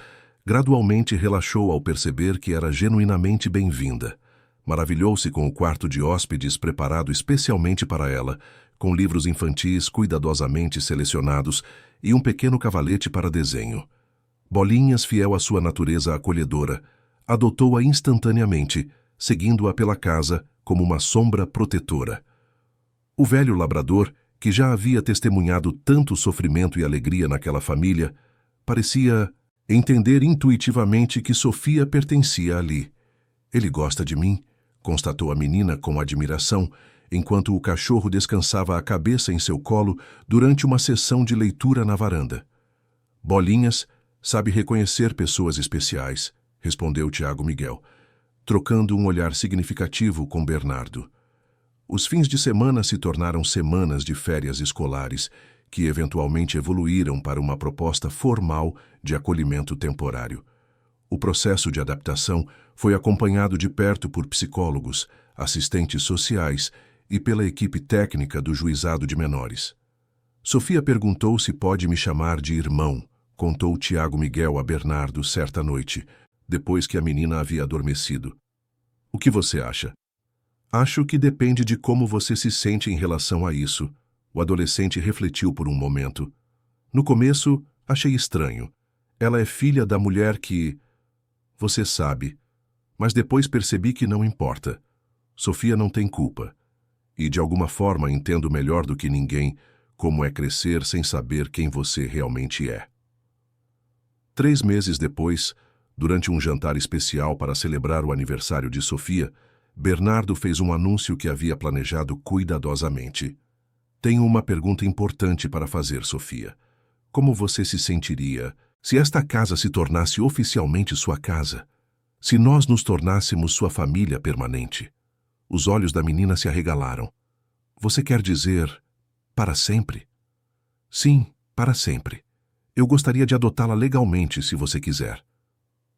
gradualmente relaxou ao perceber que era genuinamente bem-vinda. Maravilhou-se com o quarto de hóspedes preparado especialmente para ela, com livros infantis cuidadosamente selecionados e um pequeno cavalete para desenho. Bolinhas, fiel à sua natureza acolhedora, adotou-a instantaneamente, seguindo-a pela casa como uma sombra protetora. O velho labrador, que já havia testemunhado tanto sofrimento e alegria naquela família, parecia entender intuitivamente que Sofia pertencia ali. "Ele gosta de mim", constatou a menina com admiração, enquanto o cachorro descansava a cabeça em seu colo durante uma sessão de leitura na varanda. "Bolinhas sabe reconhecer pessoas especiais", respondeu Tiago Miguel, trocando um olhar significativo com Bernardo. Os fins de semana se tornaram semanas de férias escolares, que eventualmente evoluíram para uma proposta formal de acolhimento temporário. O processo de adaptação foi acompanhado de perto por psicólogos, assistentes sociais e pela equipe técnica do Juizado de Menores. "Sofia perguntou se pode me chamar de irmão", contou Tiago Miguel a Bernardo certa noite, depois que a menina havia adormecido. "O que você acha?" "Acho que depende de como você se sente em relação a isso." O adolescente refletiu por um momento. "No começo, achei estranho. Ela é filha da mulher que... você sabe. Mas depois percebi que não importa. Sofia não tem culpa. E de alguma forma entendo melhor do que ninguém como é crescer sem saber quem você realmente é." 3 meses depois, durante um jantar especial para celebrar o aniversário de Sofia, Bernardo fez um anúncio que havia planejado cuidadosamente. "Tenho uma pergunta importante para fazer, Sofia. Como você se sentiria se esta casa se tornasse oficialmente sua casa? Se nós nos tornássemos sua família permanente?" Os olhos da menina se arregalaram. "Você quer dizer, para sempre?" "Sim, para sempre. Eu gostaria de adotá-la legalmente, se você quiser.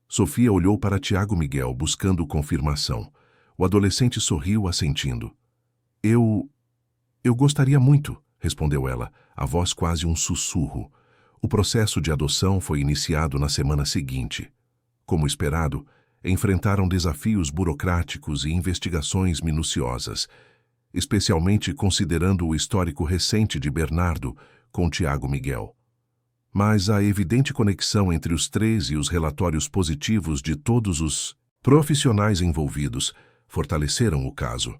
Sofia olhou para Tiago Miguel, buscando confirmação. O adolescente sorriu, assentindo. Eu gostaria muito, respondeu ela, a voz quase um sussurro. O processo de adoção foi iniciado na semana seguinte. Como esperado, enfrentaram desafios burocráticos e investigações minuciosas, especialmente considerando o histórico recente de Bernardo com Tiago Miguel. Mas a evidente conexão entre os três e os relatórios positivos de todos os profissionais envolvidos fortaleceram o caso.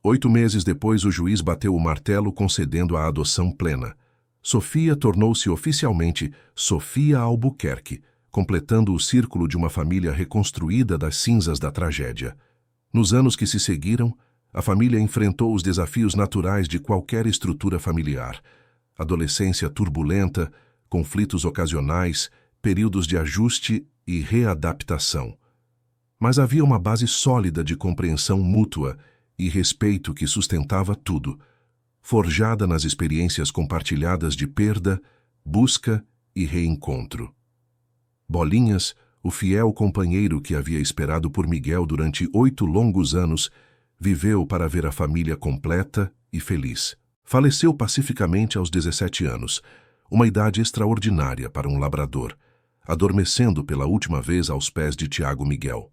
8 meses depois, o juiz bateu o martelo concedendo a adoção plena. Sofia tornou-se oficialmente Sofia Albuquerque, completando o círculo de uma família reconstruída das cinzas da tragédia. Nos anos que se seguiram, a família enfrentou os desafios naturais de qualquer estrutura familiar. Adolescência turbulenta, conflitos ocasionais, períodos de ajuste e readaptação. Mas havia uma base sólida de compreensão mútua e respeito que sustentava tudo, forjada nas experiências compartilhadas de perda, busca e reencontro. Bolinhas, o fiel companheiro que havia esperado por Miguel durante 8 longos anos, viveu para ver a família completa e feliz. Faleceu pacificamente aos 17 anos, uma idade extraordinária para um labrador, adormecendo pela última vez aos pés de Tiago Miguel.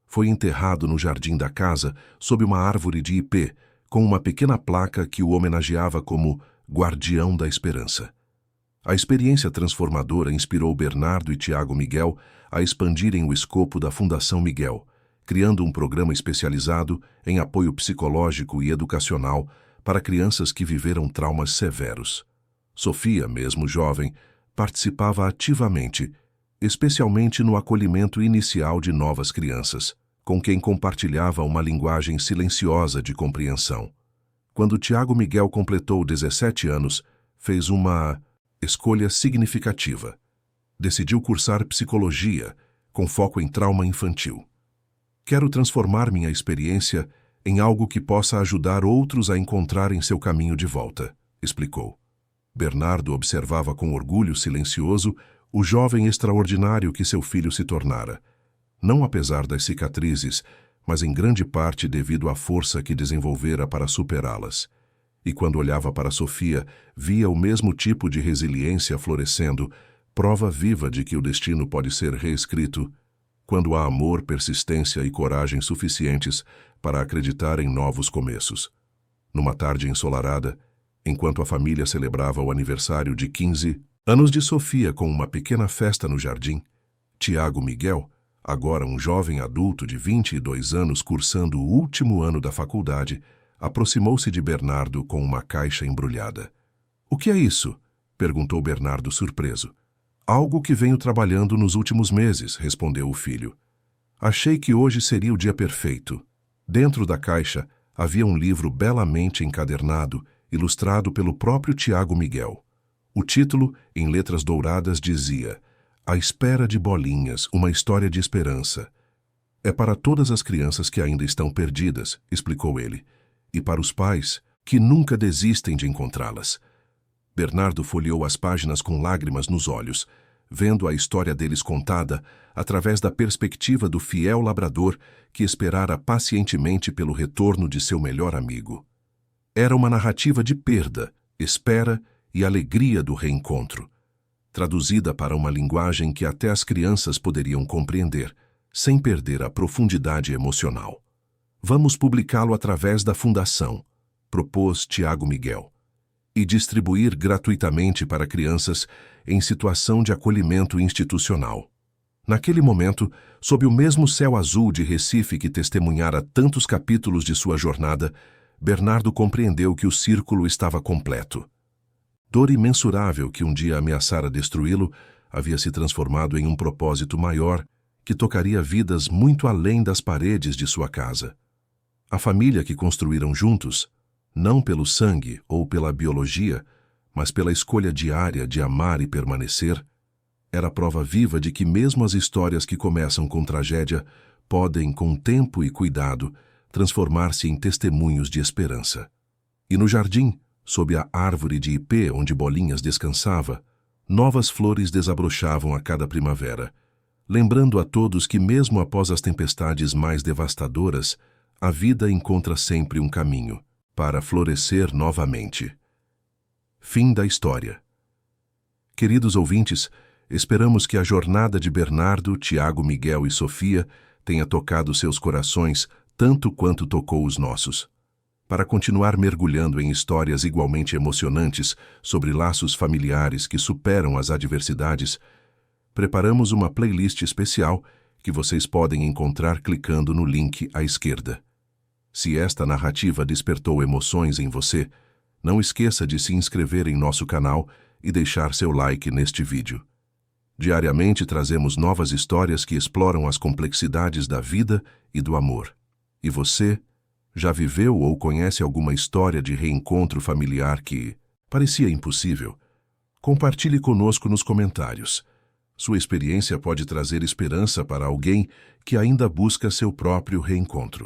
Foi enterrado no jardim da casa, sob uma árvore de ipê, com uma pequena placa que o homenageava como Guardião da Esperança. A experiência transformadora inspirou Bernardo e Tiago Miguel a expandirem o escopo da Fundação Miguel, criando um programa especializado em apoio psicológico e educacional para crianças que viveram traumas severos. Sofia, mesmo jovem, participava ativamente, especialmente no acolhimento inicial de novas crianças, com quem compartilhava uma linguagem silenciosa de compreensão. Quando Tiago Miguel completou 17 anos, fez uma escolha significativa. Decidiu cursar psicologia, com foco em trauma infantil. Quero transformar minha experiência em algo que possa ajudar outros a encontrarem seu caminho de volta, explicou. Bernardo observava com orgulho silencioso o jovem extraordinário que seu filho se tornara, não apesar das cicatrizes, mas em grande parte devido à força que desenvolvera para superá-las. E quando olhava para Sofia, via o mesmo tipo de resiliência florescendo, prova viva de que o destino pode ser reescrito quando há amor, persistência e coragem suficientes para acreditar em novos começos. Numa tarde ensolarada, enquanto a família celebrava o aniversário de 15 anos de Sofia com uma pequena festa no jardim, Tiago Miguel, agora um jovem adulto de 22 anos cursando o último ano da faculdade, aproximou-se de Bernardo com uma caixa embrulhada. "O que é isso?" perguntou Bernardo surpreso. "Algo que venho trabalhando nos últimos meses", respondeu o filho. "Achei que hoje seria o dia perfeito." Dentro da caixa havia um livro belamente encadernado, ilustrado pelo próprio Tiago Miguel. O título, em letras douradas, dizia: "A Espera de Bolinhas, uma história de esperança." "É para todas as crianças que ainda estão perdidas", explicou ele, "e para os pais que nunca desistem de encontrá-las." Bernardo folheou as páginas com lágrimas nos olhos, vendo a história deles contada através da perspectiva do fiel labrador que esperara pacientemente pelo retorno de seu melhor amigo. Era uma narrativa de perda, espera e alegria do reencontro, traduzida para uma linguagem que até as crianças poderiam compreender, sem perder a profundidade emocional. "Vamos publicá-lo através da Fundação", propôs Tiago Miguel, "e distribuir gratuitamente para crianças em situação de acolhimento institucional." Naquele momento, sob o mesmo céu azul de Recife que testemunhara tantos capítulos de sua jornada, Bernardo compreendeu que o círculo estava completo. Dor imensurável que um dia ameaçara destruí-lo havia se transformado em um propósito maior que tocaria vidas muito além das paredes de sua casa. A família que construíram juntos, não pelo sangue ou pela biologia, mas pela escolha diária de amar e permanecer, era prova viva de que mesmo as histórias que começam com tragédia podem, com tempo e cuidado, transformar-se em testemunhos de esperança. E no jardim, sob a árvore de ipê onde Bolinhas descansava, Novas flores desabrochavam a cada primavera, lembrando a todos que mesmo após as tempestades mais devastadoras, a vida encontra sempre um caminho para florescer novamente. Fim da história. Queridos ouvintes, esperamos que a jornada de Bernardo, Tiago, Miguel e Sofia tenha tocado seus corações tanto quanto tocou os nossos. Para continuar mergulhando em histórias igualmente emocionantes sobre laços familiares que superam as adversidades, preparamos uma playlist especial que vocês podem encontrar clicando no link à esquerda. Se esta narrativa despertou emoções em você, não esqueça de se inscrever em nosso canal e deixar seu like neste vídeo. Diariamente trazemos novas histórias que exploram as complexidades da vida e do amor. E você já viveu ou conhece alguma história de reencontro familiar que parecia impossível? Compartilhe conosco nos comentários. Sua experiência pode trazer esperança para alguém que ainda busca seu próprio reencontro.